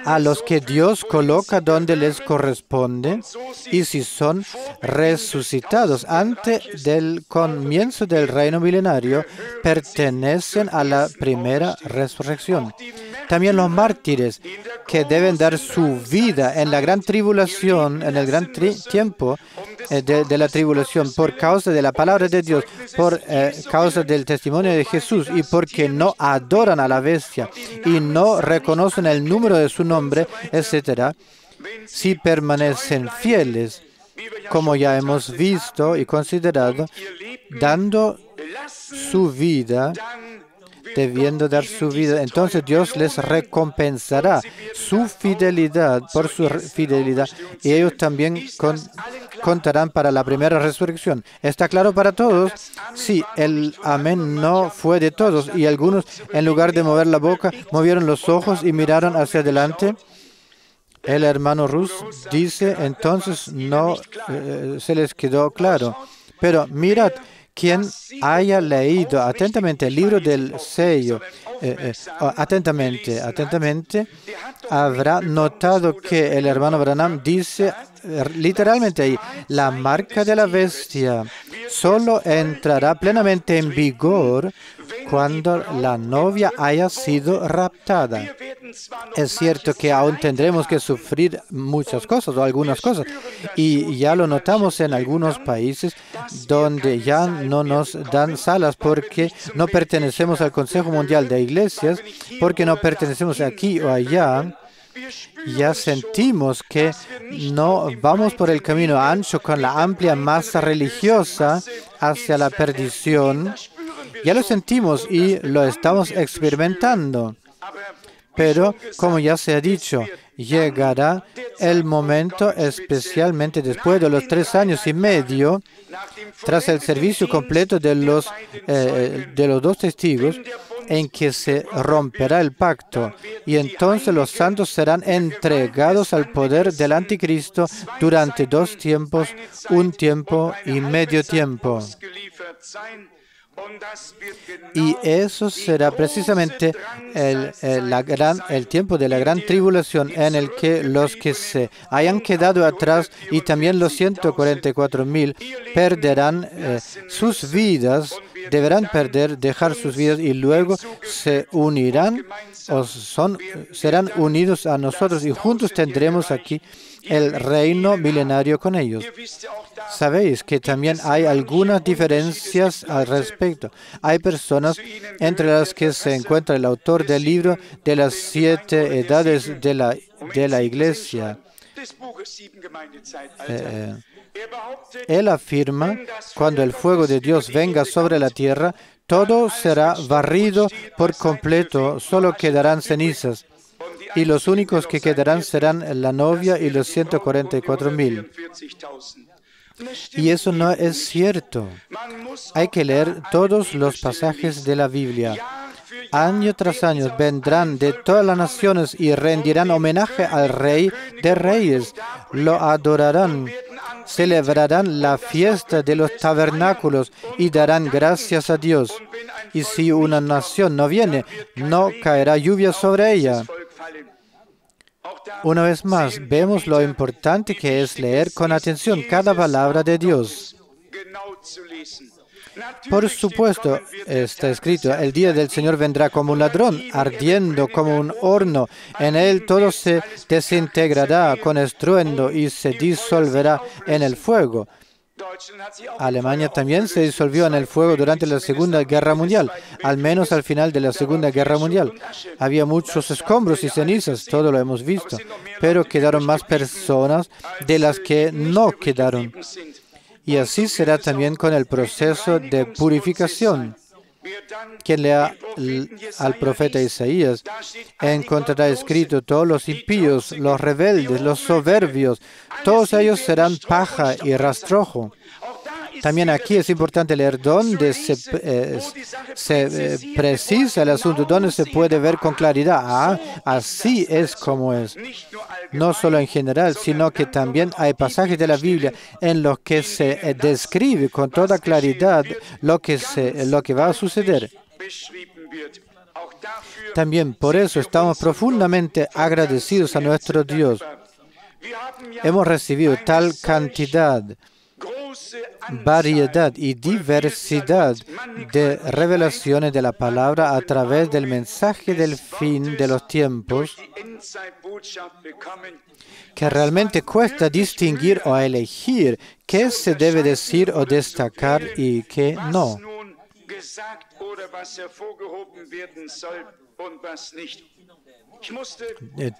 [SPEAKER 1] a los que Dios coloca donde les corresponde, y si son resucitados antes del comienzo del reino milenario, pertenecen a la primera resurrección. También los mártires, que deben dar su vida en la gran tribulación, en el gran tiempo de la tribulación, por causa de la palabra de Dios, por causa del testimonio de Jesús, y porque no adoran a la bestia y no reconocen el número de su nombre, etc., si permanecen fieles, como ya hemos visto y considerado, dando su vida, debiendo dar su vida, entonces Dios les recompensará su fidelidad, por su fidelidad, y ellos también contarán para la primera resurrección. ¿Está claro para todos? Sí, el amén no fue de todos, y algunos, en lugar de mover la boca, movieron los ojos y miraron hacia adelante. El hermano Rus dice, entonces no se les quedó claro. Pero mirad Quien haya leído atentamente el libro del sello, atentamente, habrá notado que el hermano Branham dice literalmente ahí, la marca de la bestia solo entrará plenamente en vigor cuando la novia haya sido raptada. Es cierto que aún tendremos que sufrir muchas cosas o algunas cosas, y ya lo notamos en algunos países donde ya no nos dan salas porque no pertenecemos al Consejo Mundial de Iglesias, porque no pertenecemos aquí o allá. Ya sentimos que no vamos por el camino ancho con la amplia masa religiosa hacia la perdición. Ya lo sentimos y lo estamos experimentando. Pero, como ya se ha dicho, llegará el momento, especialmente después de los 3 años y medio, tras el servicio completo de los 2 testigos, en que se romperá el pacto, y entonces los santos serán entregados al poder del anticristo durante 2 tiempos, 1 tiempo y medio tiempo. Y eso será precisamente el tiempo de la gran tribulación, en el que los que se hayan quedado atrás y también los 144,000 perderán sus vidas, deberán dejar sus vidas, y luego se unirán o serán unidos a nosotros, y juntos tendremos aquí el reino milenario con ellos. Sabéis que también hay algunas diferencias al respecto. Hay personas entre las que se encuentra el autor del libro de las 7 edades de la Iglesia. Él afirma, cuando el fuego de Dios venga sobre la tierra, todo será barrido por completo, solo quedarán cenizas. Y los únicos que quedarán serán la novia y los 144,000. Y eso no es cierto. Hay que leer todos los pasajes de la Biblia. Año tras año vendrán de todas las naciones y rendirán homenaje al Rey de Reyes. Lo adorarán, celebrarán la fiesta de los tabernáculos y darán gracias a Dios. Y si una nación no viene, no caerá lluvia sobre ella. Una vez más, vemos lo importante que es leer con atención cada palabra de Dios. Por supuesto, está escrito, el día del Señor vendrá como un ladrón, ardiendo como un horno. En él todo se desintegrará con estruendo y se disolverá en el fuego. Alemania también se disolvió en el fuego durante la Segunda Guerra Mundial, al menos al final de la Segunda Guerra Mundial. Había muchos escombros y cenizas, todo lo hemos visto, pero quedaron más personas de las que no quedaron. Y así será también con el proceso de purificación. Quien lea al profeta Isaías encontrará escrito: todos los impíos, los rebeldes, los soberbios, todos ellos serán paja y rastrojo. También aquí es importante leer dónde se precisa el asunto, dónde se puede ver con claridad. Ah, así es como es. No solo en general, sino que también hay pasajes de la Biblia en los que se describe con toda claridad lo que va a suceder. También por eso estamos profundamente agradecidos a nuestro Dios. Hemos recibido tal cantidad, variedad y diversidad de revelaciones de la palabra a través del mensaje del fin de los tiempos, que realmente cuesta distinguir o elegir qué se debe decir o destacar y qué no.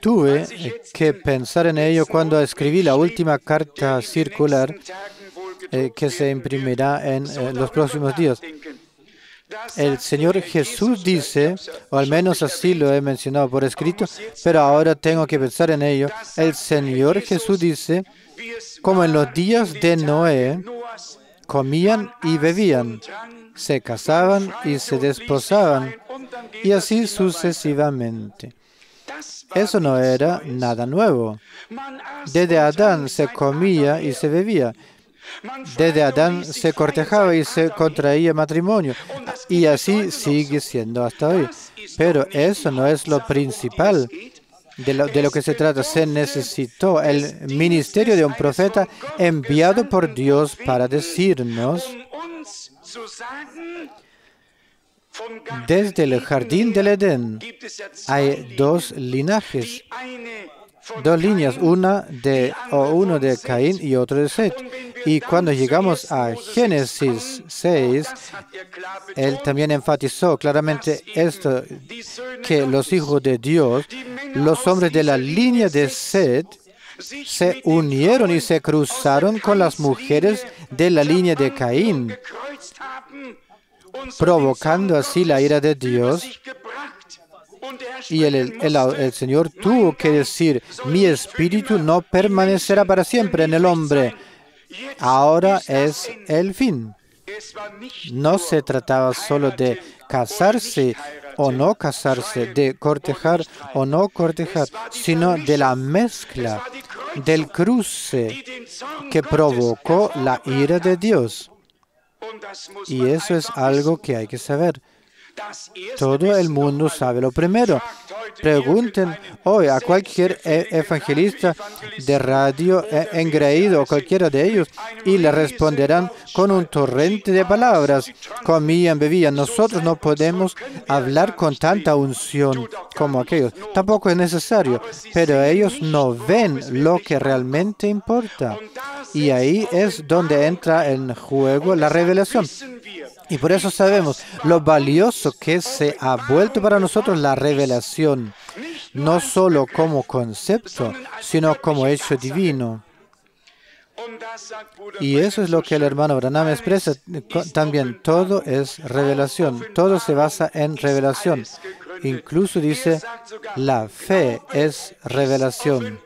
[SPEAKER 1] Tuve que pensar en ello cuando escribí la última carta circular que se imprimirá en los próximos días. El Señor Jesús dice, o al menos así lo he mencionado por escrito, pero ahora tengo que pensar en ello. El Señor Jesús dice, como en los días de Noé, comían y bebían, se casaban y se desposaban, y así sucesivamente. Eso no era nada nuevo. Desde Adán se comía y se bebía, Desde Adán se cortejaba y se contraía matrimonio. Y así sigue siendo hasta hoy. Pero eso no es lo principal de lo que se trata. Se necesitó el ministerio de un profeta enviado por Dios para decirnos: desde el jardín del Edén hay dos linajes, dos líneas, uno de Caín y otro de Set. Y cuando llegamos a Génesis 6, él también enfatizó claramente esto, que los hijos de Dios, los hombres de la línea de Set, se unieron y se cruzaron con las mujeres de la línea de Caín, provocando así la ira de Dios. Y el Señor tuvo que decir: mi espíritu no permanecerá para siempre en el hombre. Ahora es el fin. No se trataba solo de casarse o no casarse, de cortejar o no cortejar, sino de la mezcla, del cruce que provocó la ira de Dios. Y eso es algo que hay que saber. Todo el mundo sabe lo primero. Pregunten hoy a cualquier evangelista de radio engreído o cualquiera de ellos y le responderán con un torrente de palabras. Comían, bebían. Nosotros no podemos hablar con tanta unción como aquellos. Tampoco es necesario, pero ellos no ven lo que realmente importa. Y ahí es donde entra en juego la revelación. Y por eso sabemos lo valioso que se ha vuelto para nosotros la revelación, no solo como concepto, sino como hecho divino. Y eso es lo que el hermano Branham expresa también. Todo es revelación, todo se basa en revelación. Incluso dice, la fe es revelación.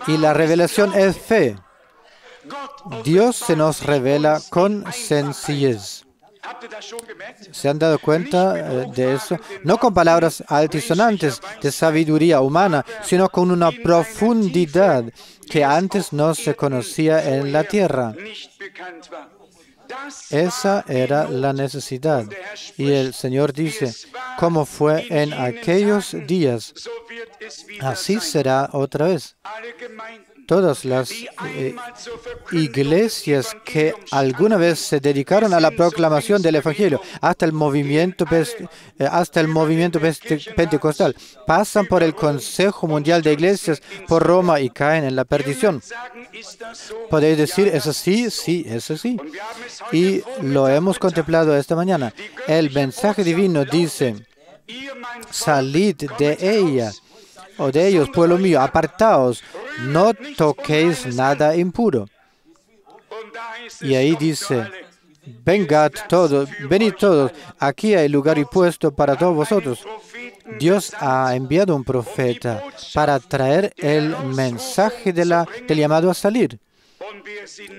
[SPEAKER 1] Y la revelación es fe. Dios se nos revela con sencillez. ¿Se han dado cuenta de eso? No con palabras altisonantes de sabiduría humana, sino con una profundidad que antes no se conocía en la tierra. Esa era la necesidad. Y el Señor dice, como fue en aquellos días, así será otra vez. Todas las iglesias que alguna vez se dedicaron a la proclamación del Evangelio, hasta el movimiento pentecostal, pasan por el Consejo Mundial de Iglesias, por Roma, y caen en la perdición. ¿Podéis decir, es así? Sí, es así. Y lo hemos contemplado esta mañana. El mensaje divino dice, salid de ella, o de ellos, pueblo mío, apartaos, no toquéis nada impuro. Y ahí dice, venid todos, aquí hay lugar y puesto para todos vosotros. Dios ha enviado un profeta para traer el mensaje del llamado a salir.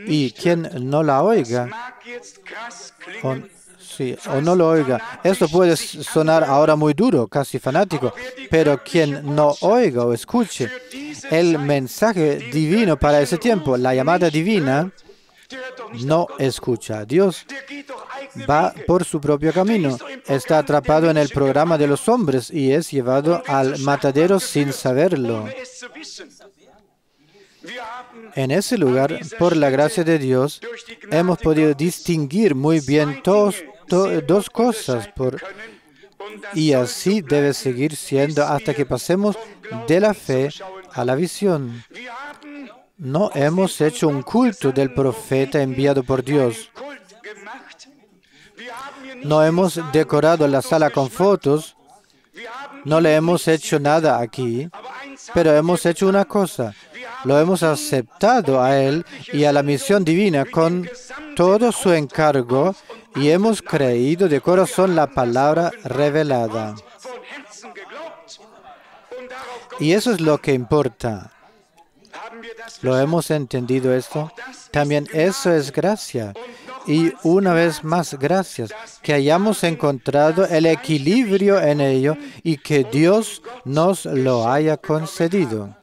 [SPEAKER 1] Y quien no la oiga, o no lo oiga. Esto puede sonar ahora muy duro, casi fanático, pero quien no oiga o escuche el mensaje divino para ese tiempo, la llamada divina, no escucha a Dios. Va por su propio camino, está atrapado en el programa de los hombres y es llevado al matadero sin saberlo. En ese lugar, por la gracia de Dios, hemos podido distinguir muy bien dos cosas, y así debe seguir siendo hasta que pasemos de la fe a la visión. No hemos hecho un culto del profeta enviado por Dios. No hemos decorado la sala con fotos. No le hemos hecho nada aquí, pero hemos hecho una cosa. Lo hemos aceptado a Él y a la misión divina con todo su encargo y hemos creído de corazón la palabra revelada. Y eso es lo que importa. ¿Lo hemos entendido esto? También eso es gracia. Y una vez más, gracias, que hayamos encontrado el equilibrio en ello y que Dios nos lo haya concedido.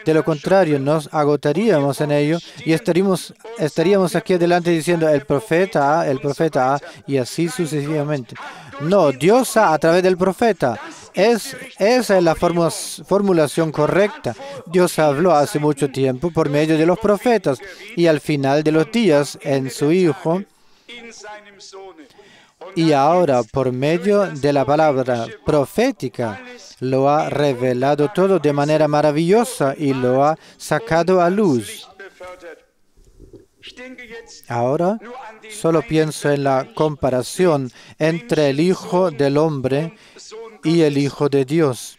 [SPEAKER 1] De lo contrario, nos agotaríamos en ello y estaríamos aquí adelante diciendo el profeta A, y así sucesivamente. No, Dios a través del profeta. Esa es la formulación correcta. Dios habló hace mucho tiempo por medio de los profetas y al final de los días en su Hijo. Y ahora, por medio de la palabra profética, lo ha revelado todo de manera maravillosa y lo ha sacado a luz. Ahora, solo pienso en la comparación entre el Hijo del Hombre y el Hijo de Dios.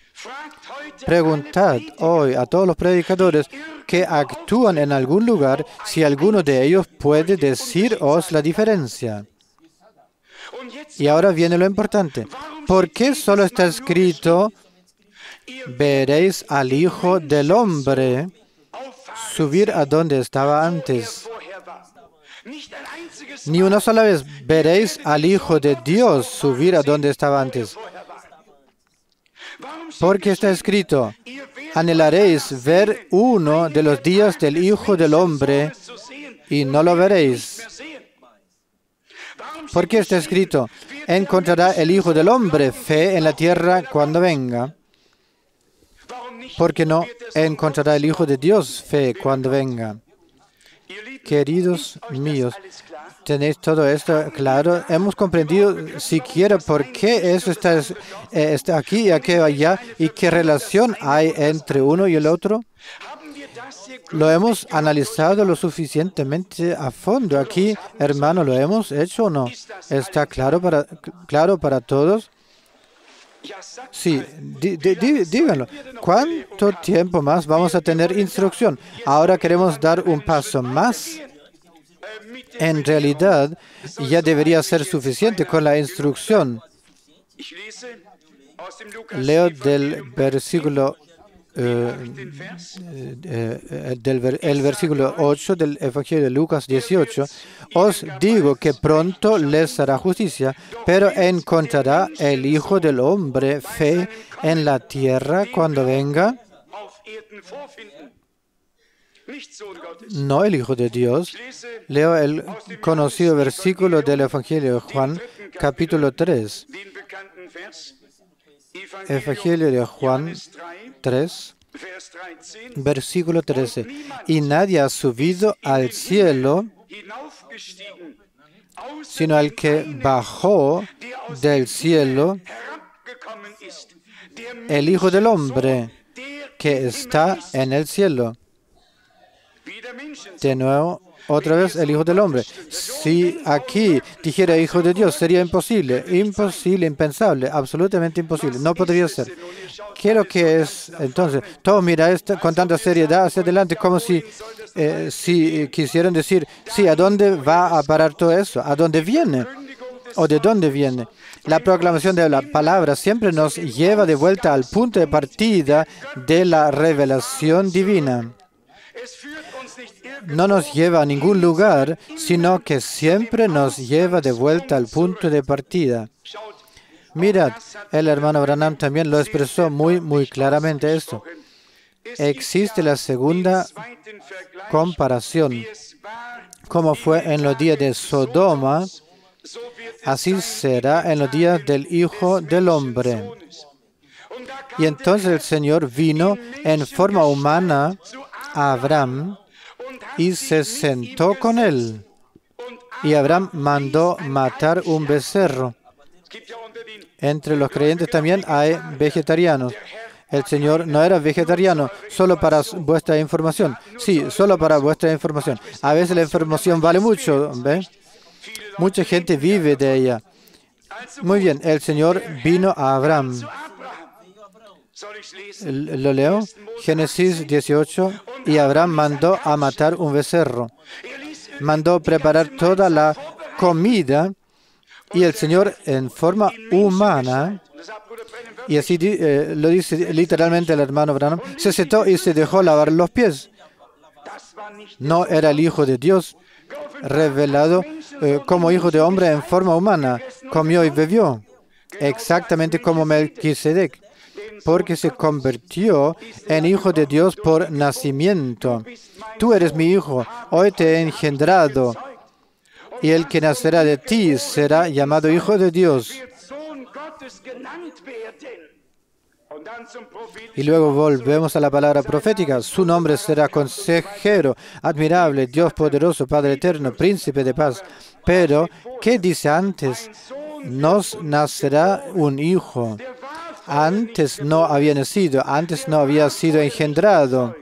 [SPEAKER 1] Preguntad hoy a todos los predicadores que actúan en algún lugar si alguno de ellos puede deciros la diferencia. Y ahora viene lo importante. ¿Por qué solo está escrito, veréis al Hijo del Hombre subir a donde estaba antes? Ni una sola vez veréis al Hijo de Dios subir a donde estaba antes. Porque está escrito, anhelaréis ver uno de los días del Hijo del Hombre y no lo veréis. Porque está escrito, encontrará el Hijo del Hombre fe en la tierra cuando venga. Porque no encontrará el Hijo de Dios fe cuando venga. Queridos míos, ¿tenéis todo esto claro? ¿Hemos comprendido siquiera por qué eso está aquí y aquello allá y qué relación hay entre uno y el otro? ¿Lo hemos analizado lo suficientemente a fondo? Aquí, hermano, ¿lo hemos hecho o no? ¿Está claro para todos? Sí, díganlo. ¿Cuánto tiempo más vamos a tener instrucción? Ahora queremos dar un paso más. En realidad, ya debería ser suficiente con la instrucción. Leo del versículo el versículo 8 del Evangelio de Lucas 18, os digo que pronto les hará justicia, pero encontrará el Hijo del Hombre fe en la tierra cuando venga. No el Hijo de Dios. Leo el conocido versículo del Evangelio de Juan, capítulo 3. Evangelio de Juan 3, versículo 13. Y nadie ha subido al cielo, sino el que bajó del cielo, el Hijo del Hombre, que está en el cielo. De nuevo, otra vez el Hijo del Hombre. Si aquí dijera Hijo de Dios, sería imposible, impensable, absolutamente imposible. No podría ser. ¿Qué es lo que es? Entonces, todos miran esto con tanta seriedad hacia adelante, como si quisieran decir, sí, ¿a dónde va a parar todo eso? ¿A dónde viene? ¿O de dónde viene? La proclamación de la palabra siempre nos lleva de vuelta al punto de partida de la revelación divina. No nos lleva a ningún lugar, sino que siempre nos lleva de vuelta al punto de partida. Mirad, el hermano Branham también lo expresó muy claramente esto. Existe la segunda comparación. Como fue en los días de Sodoma, así será en los días del Hijo del Hombre. Y entonces el Señor vino en forma humana a Abraham y se sentó con él. Y Abraham mandó matar un becerro. Entre los creyentes también hay vegetarianos. El Señor no era vegetariano, solo para vuestra información. Sí, solo para vuestra información. A veces la información vale mucho, ¿ve? Mucha gente vive de ella. Muy bien, el Señor vino a Abraham. Lo leo, Génesis 18, y Abraham mandó a matar un becerro. Mandó preparar toda la comida y el Señor en forma humana, y así lo dice literalmente el hermano Branham, se sentó y se dejó lavar los pies. No era el Hijo de Dios revelado como Hijo de Hombre en forma humana. Comió y bebió, exactamente como Melquisedec. porque se convirtió en hijo de Dios por nacimiento. Tú eres mi hijo, hoy te he engendrado, y el que nacerá de ti será llamado hijo de Dios. Y luego volvemos a la palabra profética. Su nombre será consejero, admirable, Dios poderoso, Padre eterno, príncipe de paz. Pero, ¿qué dice antes? Nos nacerá un hijo. Antes no había nacido, antes no había sido engendrado.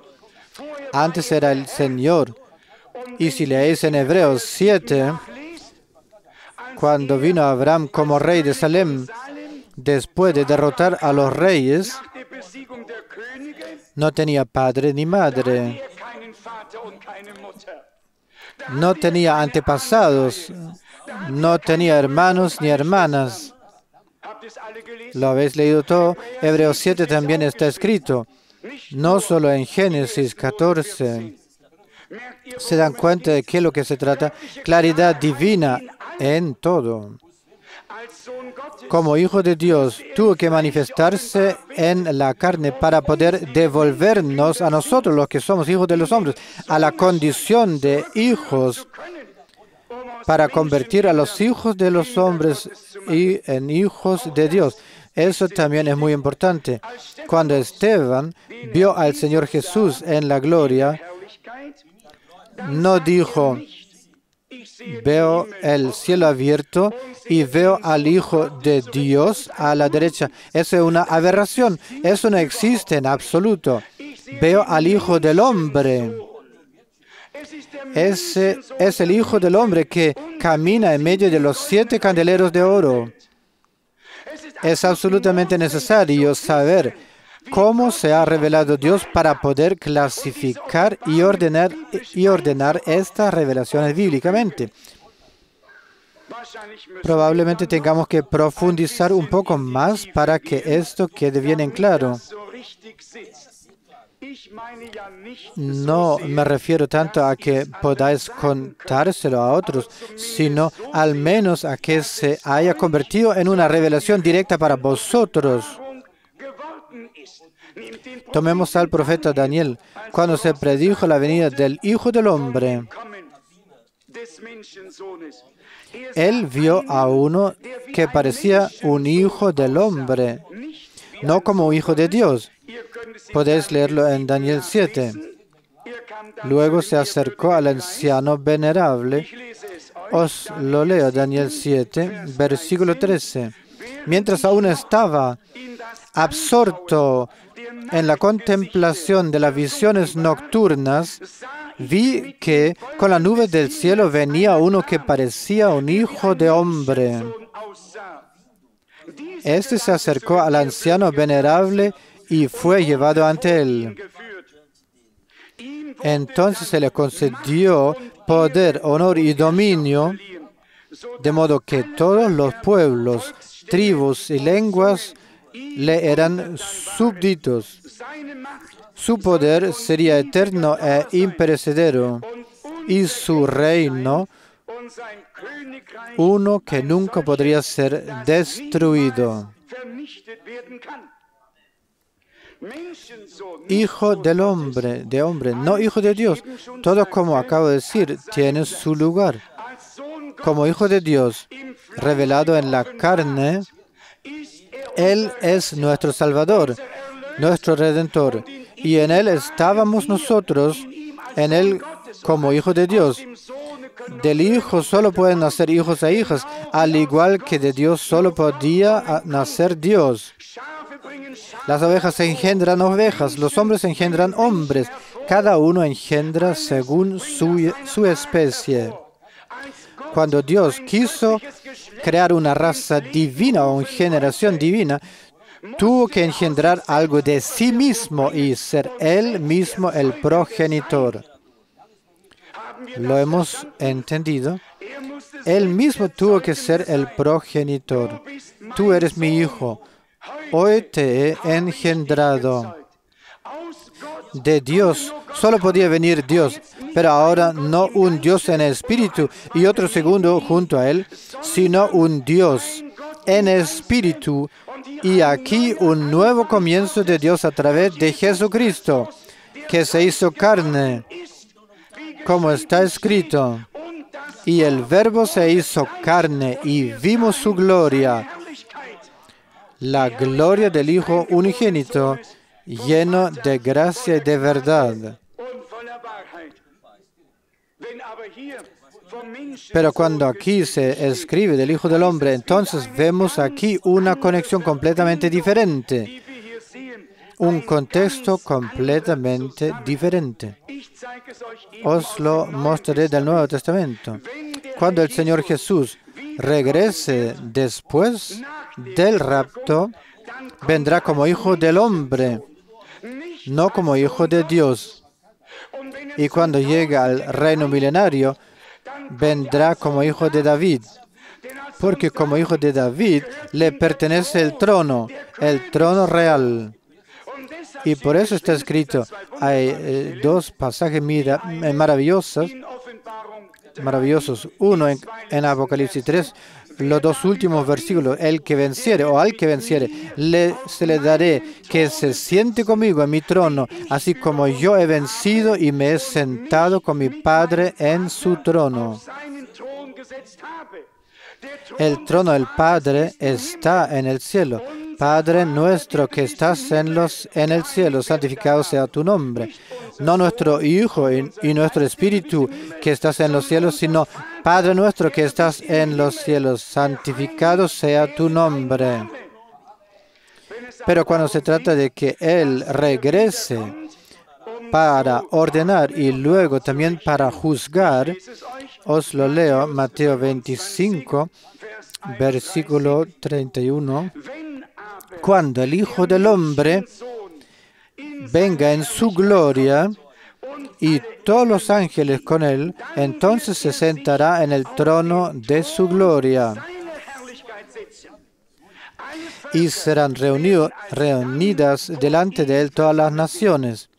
[SPEAKER 1] Antes era el Señor. Y si leéis en Hebreos 7, cuando vino Abraham como rey de Salem, después de derrotar a los reyes, no tenía padre ni madre. No tenía antepasados. No tenía hermanos ni hermanas. ¿Lo habéis leído todo? Hebreos 7 también está escrito. No solo en Génesis 14. ¿Se dan cuenta de qué es lo que se trata? Claridad divina en todo. Como hijo de Dios, tuvo que manifestarse en la carne para poder devolvernos a nosotros, los que somos hijos de los hombres, a la condición de hijos, para convertir a los hijos de los hombres en hijos de Dios. Eso también es muy importante. Cuando Esteban vio al Señor Jesús en la gloria, no dijo: veo el cielo abierto y veo al Hijo de Dios a la derecha. Eso es una aberración. Eso no existe en absoluto. Veo al Hijo del Hombre. Ese es el Hijo del Hombre que camina en medio de los 7 candeleros de oro. Es absolutamente necesario saber cómo se ha revelado Dios para poder clasificar y ordenar estas revelaciones bíblicamente. Probablemente tengamos que profundizar un poco más para que esto quede bien en claro. No me refiero tanto a que podáis contárselo a otros, sino al menos a que se haya convertido en una revelación directa para vosotros. Tomemos al profeta Daniel. Cuando se predijo la venida del Hijo del Hombre, él vio a uno que parecía un hijo del hombre, no como un hijo de Dios. Podéis leerlo en Daniel 7. Luego se acercó al anciano venerable. Os lo leo, Daniel 7, versículo 13. Mientras aún estaba absorto en la contemplación de las visiones nocturnas, vi que con la nube del cielo venía uno que parecía un hijo de hombre. Este se acercó al anciano venerable y fue llevado ante él. Entonces se le concedió poder, honor y dominio, de modo que todos los pueblos, tribus y lenguas le eran súbditos. Su poder sería eterno e imperecedero, y su reino uno que nunca podría ser destruido. Hijo del hombre, no hijo de Dios. Todo, como acabo de decir, tiene su lugar. Como hijo de Dios, revelado en la carne, Él es nuestro Salvador, nuestro Redentor, y en Él estábamos nosotros, en Él como hijo de Dios. Del Hijo solo pueden nacer hijos e hijas, al igual que de Dios solo podía nacer Dios. Las ovejas engendran ovejas, los hombres engendran hombres, cada uno engendra según su especie. Cuando Dios quiso crear una raza divina o una generación divina, tuvo que engendrar algo de sí mismo y ser Él mismo el progenitor. ¿Lo hemos entendido? Él mismo tuvo que ser el progenitor. Tú eres mi hijo. Hoy te he engendrado. De Dios solo podía venir Dios, pero ahora no un Dios en espíritu y otro segundo junto a Él, sino un Dios en espíritu Y aquí un nuevo comienzo de Dios a través de Jesucristo, que se hizo carne, como está escrito. Y el Verbo se hizo carne y vimos su gloria, la gloria del Hijo unigénito, lleno de gracia y de verdad. Pero cuando aquí se escribe del Hijo del Hombre, entonces vemos aquí una conexión completamente diferente, un contexto completamente diferente. Os lo mostraré del Nuevo Testamento. Cuando el Señor Jesús regrese después del rapto, vendrá como Hijo del Hombre, no como Hijo de Dios. Y cuando llegue al reino milenario, vendrá como Hijo de David, porque como Hijo de David le pertenece el trono real. Y por eso está escrito, hay dos pasajes maravillosos. Uno en Apocalipsis 3, los dos últimos versículos, el que venciere o al que venciere, se le daré que se siente conmigo en mi trono, así como yo he vencido y me he sentado con mi Padre en su trono. El trono del Padre está en el cielo. Padre nuestro que estás en el cielo, santificado sea tu nombre. No nuestro Hijo y nuestro Espíritu que estás en los cielos, sino Padre nuestro que estás en los cielos, santificado sea tu nombre. Pero cuando se trata de que Él regrese para ordenar y luego también para juzgar, os lo leo, Mateo 25, versículo 31. Cuando el Hijo del Hombre venga en su gloria y todos los ángeles con él, entonces se sentará en el trono de su gloria. Y serán reunidas delante de él todas las naciones.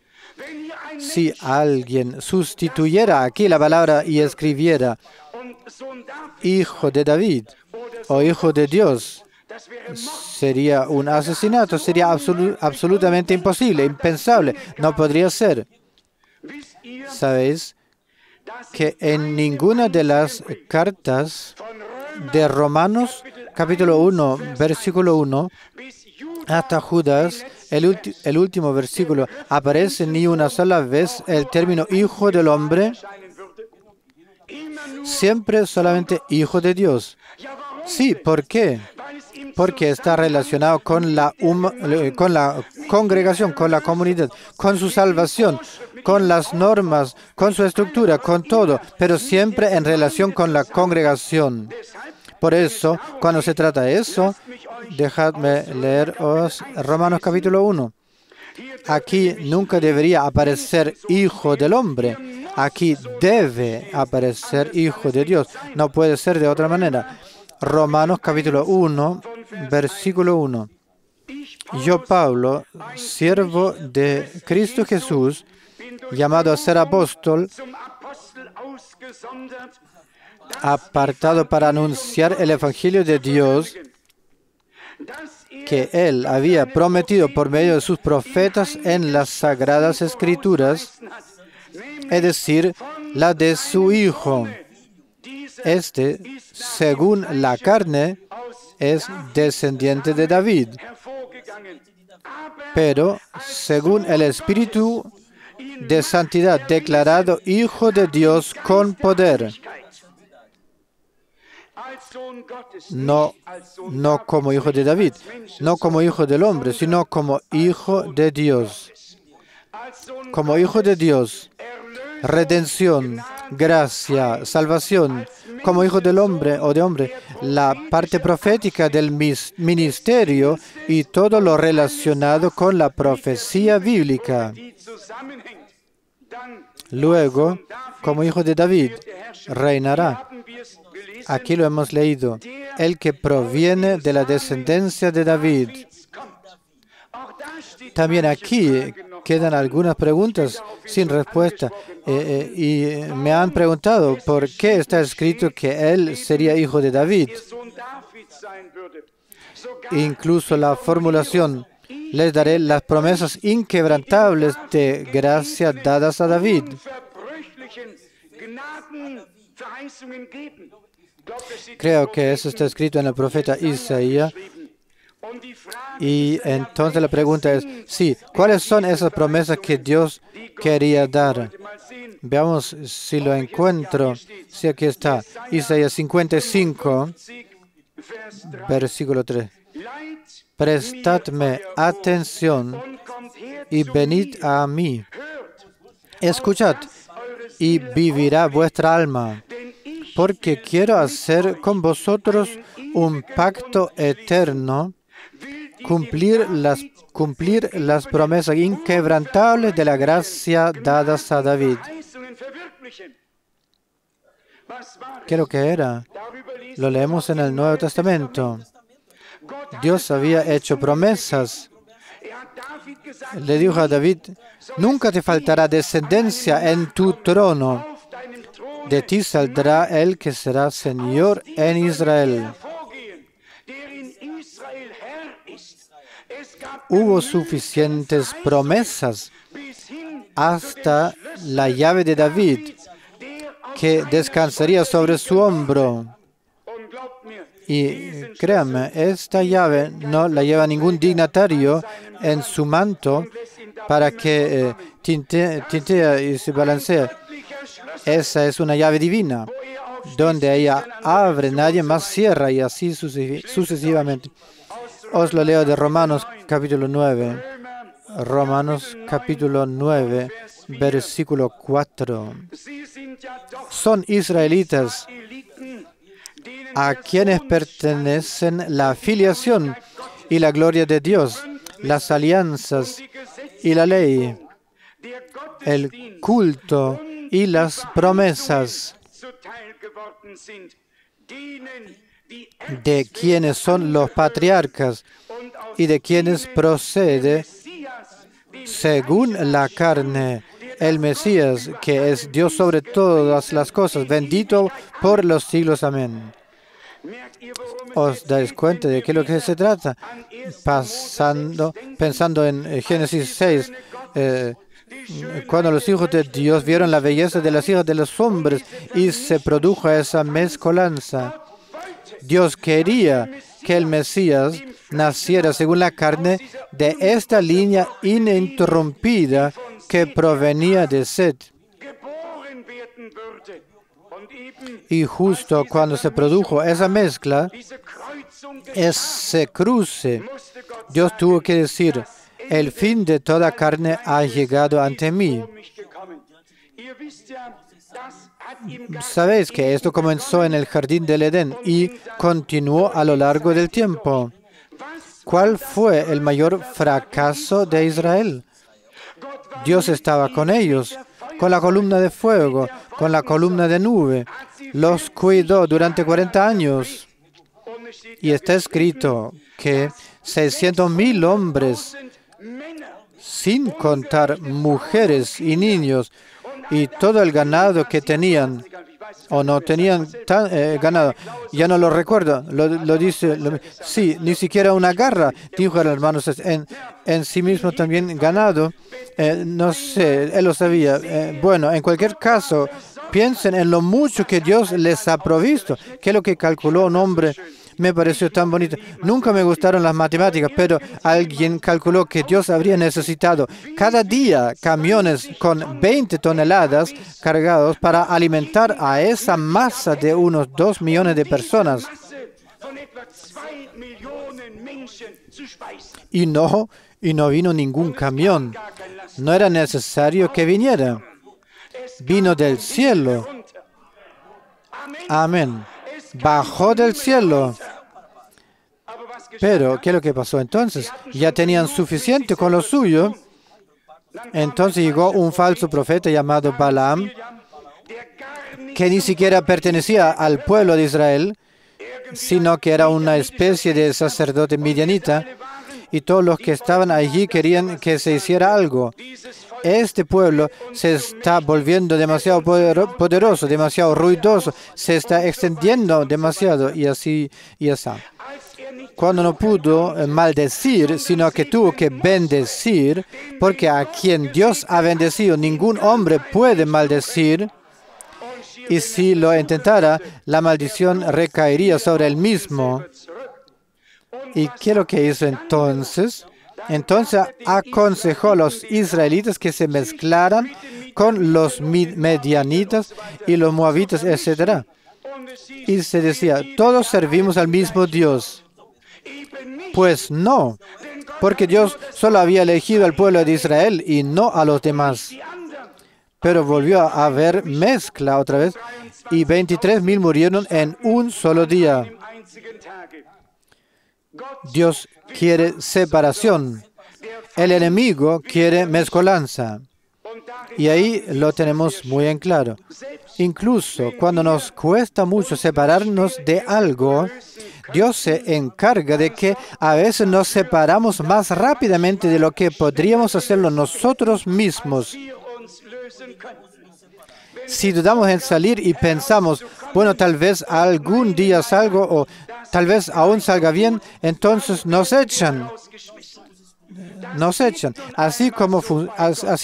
[SPEAKER 1] Si alguien sustituyera aquí la palabra y escribiera Hijo de David o Hijo de Dios, sería un asesinato, sería absolutamente imposible, impensable, no podría ser. ¿Sabéis que en ninguna de las cartas de Romanos, capítulo 1, versículo 1, hasta Judas, el último versículo, aparece ni una sola vez el término Hijo del Hombre? Siempre solamente Hijo de Dios. Sí, ¿por qué? Porque está relacionado con la congregación, con la comunidad, con su salvación, con las normas, con su estructura, con todo, pero siempre en relación con la congregación. Por eso, cuando se trata de eso, dejadme leeros Romanos capítulo 1. Aquí nunca debería aparecer Hijo del Hombre. Aquí debe aparecer Hijo de Dios. No puede ser de otra manera. Romanos capítulo 1, versículo 1. Yo, Pablo, siervo de Cristo Jesús, llamado a ser apóstol, apartado para anunciar el Evangelio de Dios que Él había prometido por medio de sus profetas en las Sagradas Escrituras, es decir, la de su Hijo. Este, según la carne, es descendiente de David, pero según el Espíritu de santidad, declarado Hijo de Dios con poder. No como hijo de David, no como hijo del hombre, sino como hijo de Dios. Como hijo de Dios, redención, gracia, salvación. Como hijo del hombre o de hombre, la parte profética del ministerio y todo lo relacionado con la profecía bíblica. Luego, como hijo de David, reinará. Aquí lo hemos leído. El que proviene de la descendencia de David. También aquí quedan algunas preguntas sin respuesta. Y me han preguntado por qué está escrito que él sería hijo de David. Incluso la formulación, les daré las promesas inquebrantables de gracia dadas a David. Creo que eso está escrito en el profeta Isaías. Y entonces la pregunta es, sí, ¿cuáles son esas promesas que Dios quería dar? Veamos si lo encuentro. Sí, aquí está. Isaías 55, versículo 3. Prestadme atención y venid a mí. Escuchad y vivirá vuestra alma, porque quiero hacer con vosotros un pacto eterno, cumplir las promesas inquebrantables de la gracia dadas a David. ¿Qué es lo que era? Lo leemos en el Nuevo Testamento. Dios había hecho promesas. Le dijo a David, nunca te faltará descendencia en tu trono. De ti saldrá el que será Señor en Israel. Hubo suficientes promesas hasta la llave de David, que descansaría sobre su hombro. Y créanme, esta llave no la lleva ningún dignatario en su manto para que tintea y se balancee. Esa es una llave divina, donde ella abre, nadie más cierra, y así sucesivamente. Os lo leo de Romanos capítulo 9. Romanos capítulo 9, versículo 4. Son israelitas a quienes pertenecen la filiación y la gloria de Dios, las alianzas y la ley, el culto y las promesas, de quienes son los patriarcas y de quienes procede, según la carne, el Mesías, que es Dios sobre todas las cosas, bendito por los siglos. Amén. ¿Os dais cuenta de qué es lo que se trata? Pensando en Génesis 6, cuando los hijos de Dios vieron la belleza de las hijas de los hombres y se produjo esa mezcolanza. Dios quería que el Mesías naciera según la carne de esta línea ininterrumpida que provenía de Set. Y justo cuando se produjo esa mezcla, ese cruce, Dios tuvo que decir, el fin de toda carne ha llegado ante mí. Sabéis que esto comenzó en el jardín del Edén y continuó a lo largo del tiempo. ¿Cuál fue el mayor fracaso de Israel? Dios estaba con ellos, con la columna de fuego, con la columna de nube. Los cuidó durante 40 años. Y está escrito que 600,000 hombres, sin contar mujeres y niños, y todo el ganado que tenían, o no tenían ganado, ya no lo recuerdo, lo dice, sí, ni siquiera una garra, dijo el hermano, en sí mismo también ganado, no sé, él lo sabía. Bueno, en cualquier caso, piensen en lo mucho que Dios les ha provisto, que es lo que calculó un hombre. Me pareció tan bonito. Nunca me gustaron las matemáticas, pero alguien calculó que Dios habría necesitado cada día camiones con 20 toneladas cargados para alimentar a esa masa de unos 2 millones de personas. Y no vino ningún camión. No era necesario que viniera. Vino del cielo. Amén. Bajó del cielo. Pero, ¿qué es lo que pasó entonces? Ya tenían suficiente con lo suyo. Entonces llegó un falso profeta llamado Balaam, que ni siquiera pertenecía al pueblo de Israel, sino que era una especie de sacerdote midianita, y todos los que estaban allí querían que se hiciera algo. Este pueblo se está volviendo demasiado poderoso, demasiado ruidoso, se está extendiendo demasiado y así y así. Cuando no pudo maldecir, sino que tuvo que bendecir, porque a quien Dios ha bendecido, ningún hombre puede maldecir, y si lo intentara, la maldición recaería sobre él mismo. ¿Y qué es lo que hizo entonces? Entonces aconsejó a los israelitas que se mezclaran con los medianitas y los moabitas, etc. Y se decía, todos servimos al mismo Dios. Pues no, porque Dios solo había elegido al pueblo de Israel y no a los demás. Pero volvió a haber mezcla otra vez y 23,000 murieron en un solo día. Dios quiere separación. El enemigo quiere mezcolanza. Y ahí lo tenemos muy en claro. Incluso cuando nos cuesta mucho separarnos de algo, Dios se encarga de que a veces nos separamos más rápidamente de lo que podríamos hacerlo nosotros mismos. Si dudamos en salir y pensamos, bueno, tal vez algún día salgo o tal vez aún salga bien, entonces nos echan. Nos echan. Así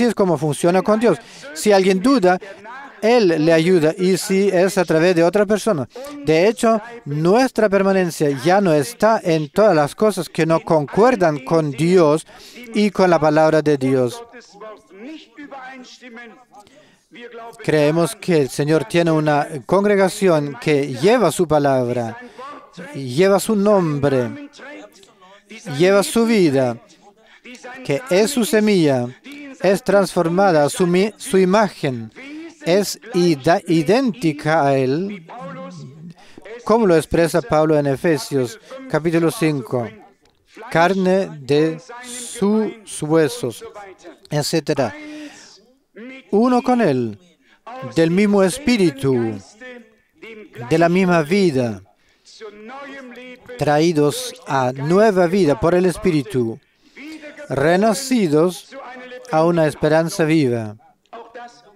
[SPEAKER 1] es como funciona con Dios. Si alguien duda, Él le ayuda y si es a través de otra persona. De hecho, nuestra permanencia ya no está en todas las cosas que no concuerdan con Dios y con la palabra de Dios. Creemos que el Señor tiene una congregación que lleva su palabra, lleva su nombre, lleva su vida, que es su semilla, es transformada a su imagen, es idéntica a Él, como lo expresa Pablo en Efesios, capítulo 5, carne de sus huesos, etc. Uno con Él, del mismo espíritu, de la misma vida, traídos a nueva vida por el Espíritu, renacidos a una esperanza viva.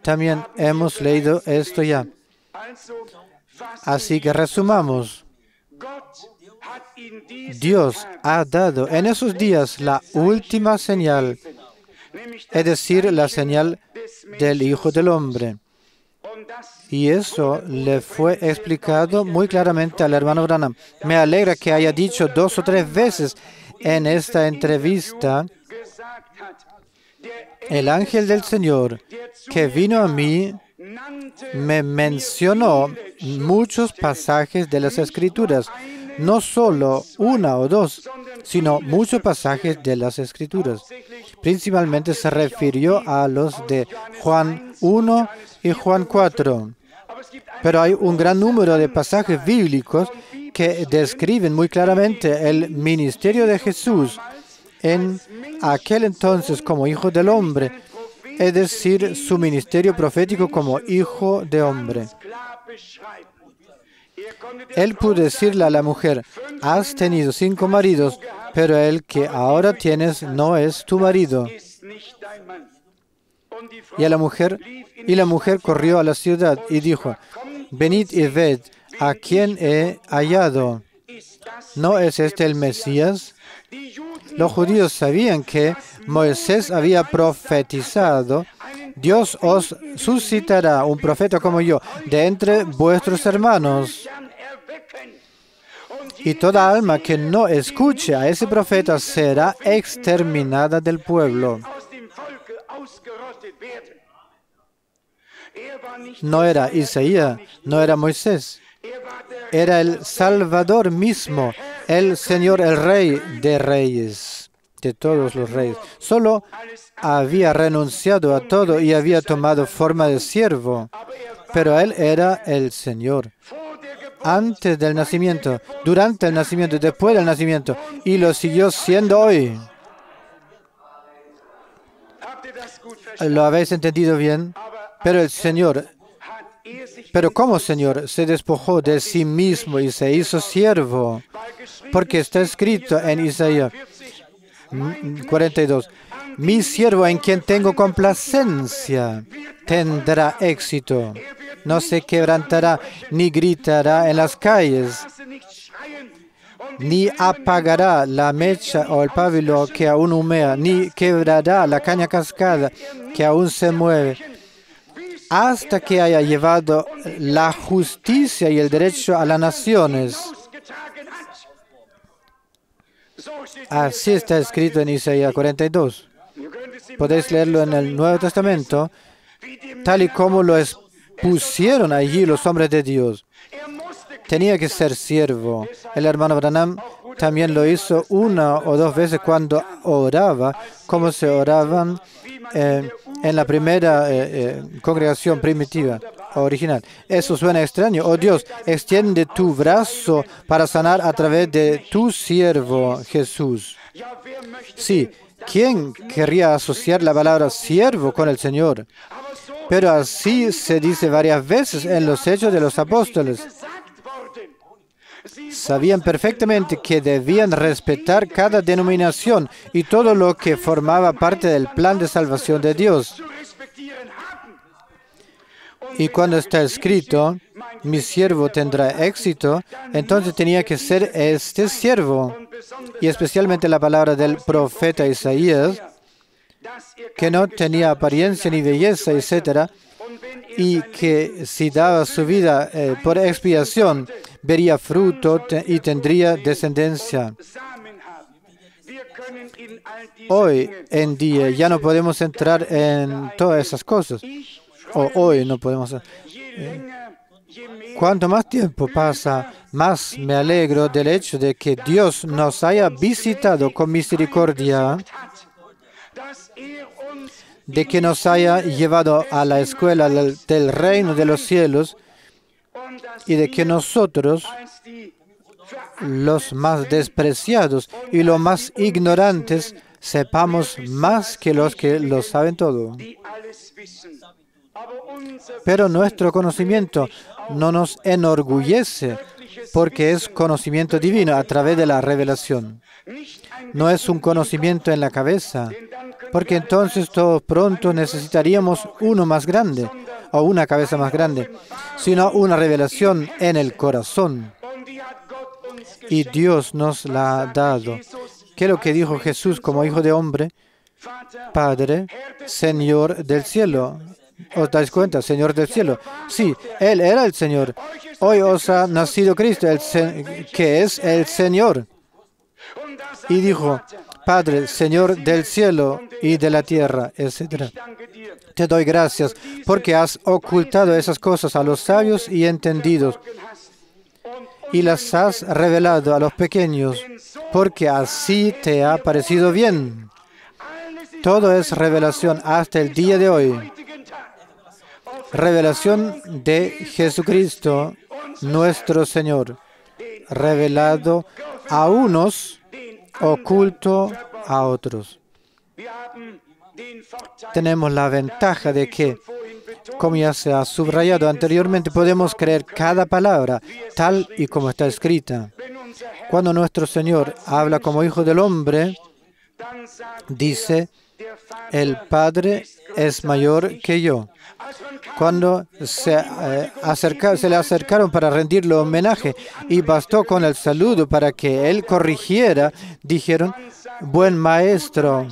[SPEAKER 1] También hemos leído esto ya. Así que resumamos. Dios ha dado en esos días la última señal, es decir, la señal del Hijo del Hombre. Y eso le fue explicado muy claramente al hermano Branham. Me alegra que haya dicho 2 o 3 veces en esta entrevista, el ángel del Señor que vino a mí me mencionó muchos pasajes de las Escrituras, no solo 1 o 2, sino muchos pasajes de las Escrituras. Principalmente se refirió a los de Juan 1 y Juan 4. Pero hay un gran número de pasajes bíblicos que describen muy claramente el ministerio de Jesús en aquel entonces como Hijo del Hombre, es decir, su ministerio profético como Hijo de Hombre. Él pudo decirle a la mujer, has tenido 5 maridos, pero el que ahora tienes no es tu marido. Y la mujer corrió a la ciudad y dijo, venid y ved a quien he hallado. ¿No es este el Mesías? Los judíos sabían que Moisés había profetizado, Dios os suscitará un profeta como yo de entre vuestros hermanos. Y toda alma que no escuche a ese profeta será exterminada del pueblo. No era Isaías, no era Moisés. Era el Salvador mismo, el Señor, el Rey de reyes, de todos los reyes. Solo había renunciado a todo y había tomado forma de siervo, pero Él era el Señor. Antes del nacimiento, durante el nacimiento, después del nacimiento, y lo siguió siendo hoy. ¿Lo habéis entendido bien? Pero el Señor, como Señor, se despojó de sí mismo y se hizo siervo, porque está escrito en Isaías, 42. Mi siervo en quien tengo complacencia tendrá éxito. No se quebrantará ni gritará en las calles, ni apagará la mecha o el pábilo que aún humea, ni quebrará la caña cascada que aún se mueve, hasta que haya llevado la justicia y el derecho a las naciones. Así está escrito en Isaías 42. Podéis leerlo en el Nuevo Testamento, tal y como lo expusieron allí los hombres de Dios. Tenía que ser siervo. El hermano Branham también lo hizo una o dos veces cuando oraba, como se oraban en la primera congregación primitiva, original. Eso suena extraño. Oh Dios, extiende tu brazo para sanar a través de tu siervo Jesús. Sí, ¿quién querría asociar la palabra siervo con el Señor? Pero así se dice varias veces en los Hechos de los Apóstoles. Sabían perfectamente que debían respetar cada denominación y todo lo que formaba parte del plan de salvación de Dios. Y cuando está escrito, mi siervo tendrá éxito, entonces tenía que ser este siervo. Y especialmente la palabra del profeta Isaías, que no tenía apariencia ni belleza, etc., y que si daba su vida por expiación, vería fruto y tendría descendencia. Hoy en día ya no podemos entrar en todas esas cosas. Hoy no podemos. Cuanto más tiempo pasa, más me alegro del hecho de que Dios nos haya visitado con misericordia, de que nos haya llevado a la escuela del reino de los cielos y de que nosotros, los más despreciados y los más ignorantes, sepamos más que los que lo saben todo. Pero nuestro conocimiento no nos enorgullece porque es conocimiento divino a través de la revelación. No es un conocimiento en la cabeza, porque entonces todos pronto necesitaríamos uno más grande o una cabeza más grande, sino una revelación en el corazón. Y Dios nos la ha dado. ¿Qué es lo que dijo Jesús como hijo de hombre? Padre, Señor del cielo. ¿Os dais cuenta? Señor del cielo. Sí, Él era el Señor. Hoy os ha nacido Cristo, que es el Señor. Y dijo, Padre, Señor del cielo y de la tierra, etc. Te doy gracias porque has ocultado esas cosas a los sabios y entendidos y las has revelado a los pequeños, porque así te ha parecido bien. Todo es revelación hasta el día de hoy. Revelación de Jesucristo, nuestro Señor, revelado a unos, oculto a otros. Tenemos la ventaja de que, como ya se ha subrayado anteriormente, podemos creer cada palabra tal y como está escrita. Cuando nuestro Señor habla como Hijo del Hombre, dice, el Padre es mayor que yo. Cuando se le acercaron para rendirle homenaje y bastó con el saludo para que él corrigiera, dijeron, buen maestro.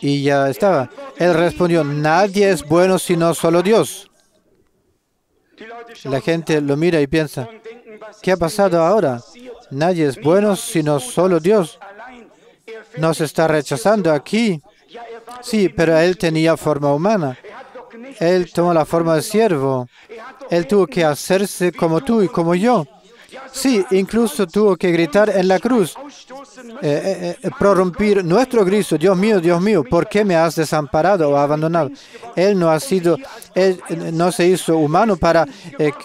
[SPEAKER 1] Y ya estaba. Él respondió, nadie es bueno sino solo Dios. La gente lo mira y piensa, ¿qué ha pasado ahora? Nadie es bueno sino solo Dios. Nos está rechazando aquí. Sí, pero él tenía forma humana. Él tomó la forma de siervo. Él tuvo que hacerse como tú y como yo. Sí, incluso tuvo que gritar en la cruz, prorrumpir nuestro grito, Dios mío, ¿por qué me has desamparado o abandonado? Él no se hizo humano para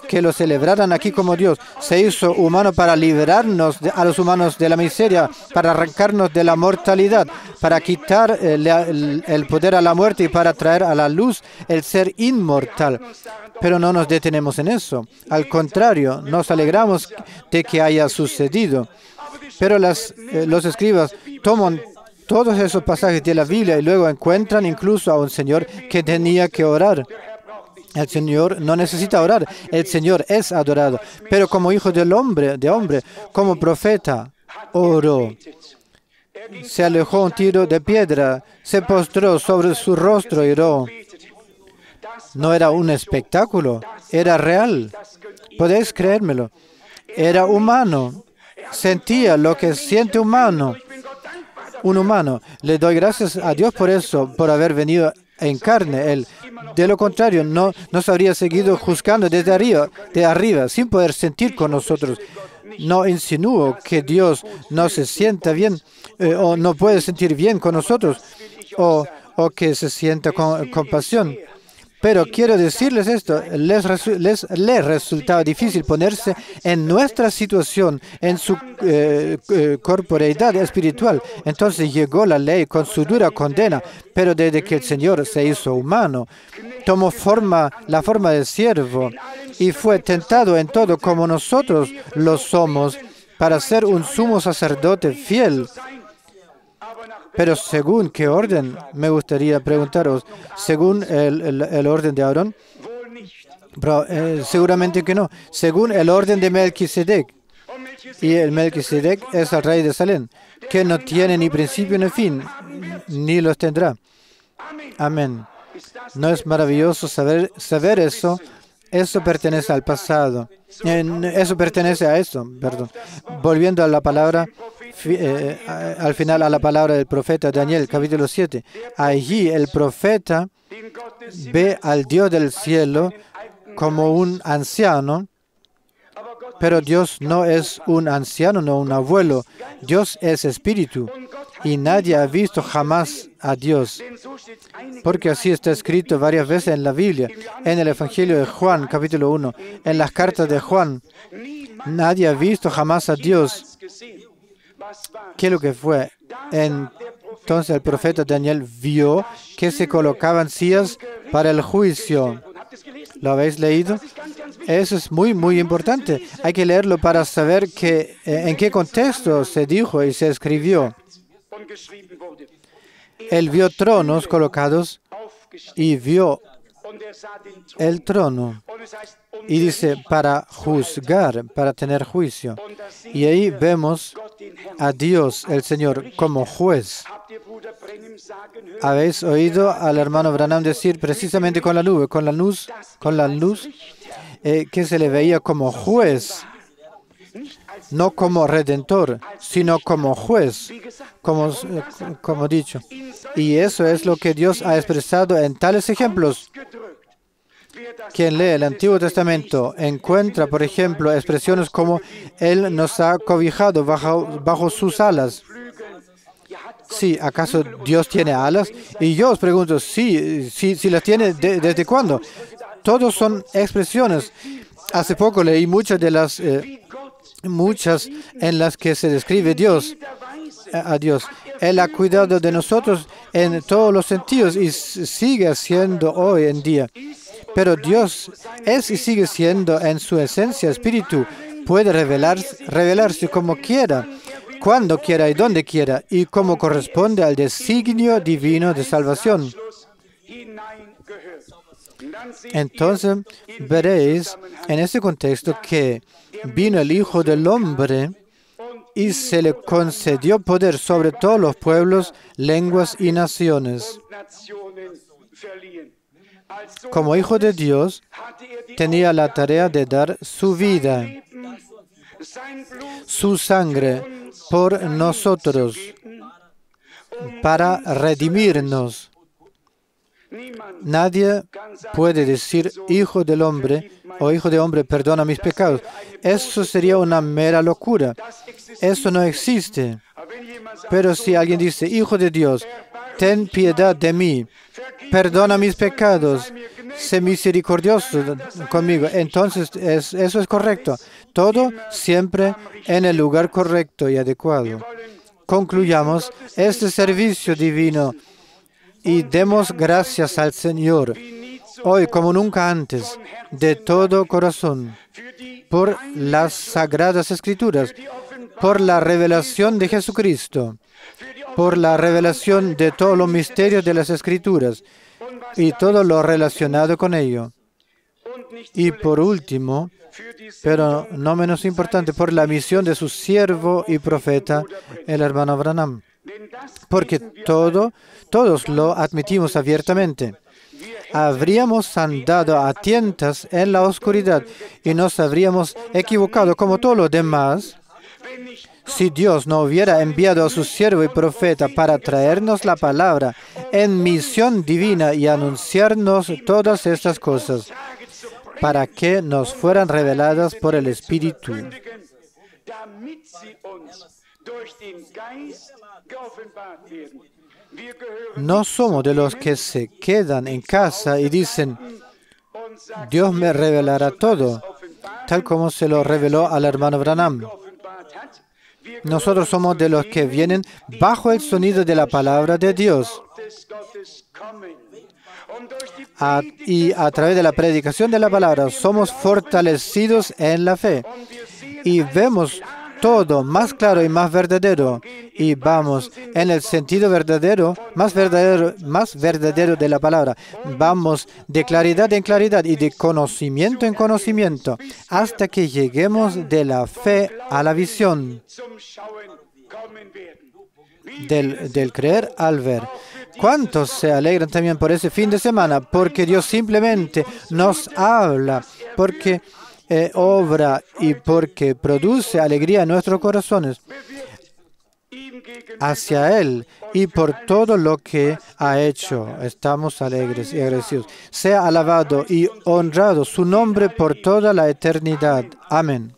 [SPEAKER 1] que lo celebraran aquí como Dios. Se hizo humano para liberarnos a los humanos de la miseria, para arrancarnos de la mortalidad, para quitar el poder a la muerte y para traer a la luz el ser inmortal. Pero no nos detenemos en eso. Al contrario, nos alegramos de que haya sucedido. Pero los escribas toman todos esos pasajes de la Biblia y luego encuentran incluso a un Señor que tenía que orar. El Señor no necesita orar, el Señor es adorado. Pero como hijo del hombre, como profeta, oró. Se alejó un tiro de piedra, se postró sobre su rostro y oró. No era un espectáculo, era real. Podéis creérmelo. Era humano. Sentía lo que siente humano. Un humano. Le doy gracias a Dios por eso, por haber venido en carne. Él, de lo contrario, no nos habría seguido juzgando desde arriba, sin poder sentir con nosotros. No insinúo que Dios no se sienta bien o no puede sentir bien con nosotros o que se sienta con compasión. Pero quiero decirles esto, les resultaba difícil ponerse en nuestra situación, en su corporeidad espiritual. Entonces llegó la ley con su dura condena, pero desde que el Señor se hizo humano, tomó la forma de siervo y fue tentado en todo como nosotros lo somos para ser un sumo sacerdote fiel. Pero ¿según qué orden? Me gustaría preguntaros. ¿Según el orden de Aarón? Pero, seguramente que no. Según el orden de Melquisedec. Y el Melquisedec es el rey de Salem, que no tiene ni principio ni fin, ni los tendrá. Amén. ¿No es maravilloso saber eso? Eso pertenece al pasado. Eso pertenece a eso, perdón. Volviendo a la palabra, al final a la palabra del profeta Daniel, capítulo 7. Allí el profeta ve al Dios del cielo como un anciano, pero Dios no es un anciano, no un abuelo. Dios es espíritu y nadie ha visto jamás a Dios. Porque así está escrito varias veces en la Biblia, en el Evangelio de Juan, capítulo 1, en las cartas de Juan. Nadie ha visto jamás a Dios. ¿Qué es lo que fue? Entonces el profeta Daniel vio que se colocaban sillas para el juicio. ¿Lo habéis leído? Eso es muy, muy importante. Hay que leerlo para saber en qué contexto se dijo y se escribió. Él vio tronos colocados y vio el trono. Y dice, para juzgar, para tener juicio. Y ahí vemos a Dios, el Señor, como juez. ¿Habéis oído al hermano Branham decir precisamente con la nube, con la luz, que se le veía como juez? No como redentor, sino como juez, como dicho. Y eso es lo que Dios ha expresado en tales ejemplos. Quien lee el Antiguo Testamento encuentra, por ejemplo, expresiones como Él nos ha cobijado bajo sus alas. Sí, ¿acaso Dios tiene alas? Y yo os pregunto, sí las tiene, ¿desde cuándo? Todos son expresiones. Hace poco leí muchas en las que se describe a Dios. Él ha cuidado de nosotros en todos los sentidos y sigue haciendo hoy en día. Pero Dios es y sigue siendo en su esencia espíritu. Puede revelarse como quiera, cuando quiera y donde quiera, y como corresponde al designio divino de salvación. Entonces veréis en este contexto que vino el Hijo del Hombre y se le concedió poder sobre todos los pueblos, lenguas y naciones. Como Hijo de Dios, tenía la tarea de dar su vida, su sangre por nosotros, para redimirnos. Nadie puede decir, Hijo del hombre o Hijo de hombre, perdona mis pecados. Eso sería una mera locura. Eso no existe. Pero si alguien dice, Hijo de Dios, ten piedad de mí, perdona mis pecados, sé misericordioso conmigo, entonces eso es correcto. Todo siempre en el lugar correcto y adecuado. Concluyamos este servicio divino y demos gracias al Señor, hoy como nunca antes, de todo corazón, por las Sagradas Escrituras, por la revelación de Jesucristo, por la revelación de todos los misterios de las Escrituras y todo lo relacionado con ello. Y por último, pero no menos importante, por la misión de su siervo y profeta, el hermano Branham. Porque todos lo admitimos abiertamente. Habríamos andado a tientas en la oscuridad y nos habríamos equivocado como todos los demás si Dios no hubiera enviado a su siervo y profeta para traernos la palabra en misión divina y anunciarnos todas estas cosas, para que nos fueran reveladas por el Espíritu. No somos de los que se quedan en casa y dicen, Dios me revelará todo, tal como se lo reveló al hermano Branham. Nosotros somos de los que vienen bajo el sonido de la palabra de Dios. Y a través de la predicación de la palabra somos fortalecidos en la fe. Y vemos todo más claro y más verdadero. Y vamos en el sentido verdadero, más verdadero de la palabra. Vamos de claridad en claridad y de conocimiento en conocimiento, hasta que lleguemos de la fe a la visión, del creer al ver. ¿Cuántos se alegran también por ese fin de semana? Porque Dios simplemente nos habla, porque obra y porque produce alegría en nuestros corazones hacia Él y por todo lo que ha hecho. Estamos alegres y agradecidos. Sea alabado y honrado su nombre por toda la eternidad. Amén.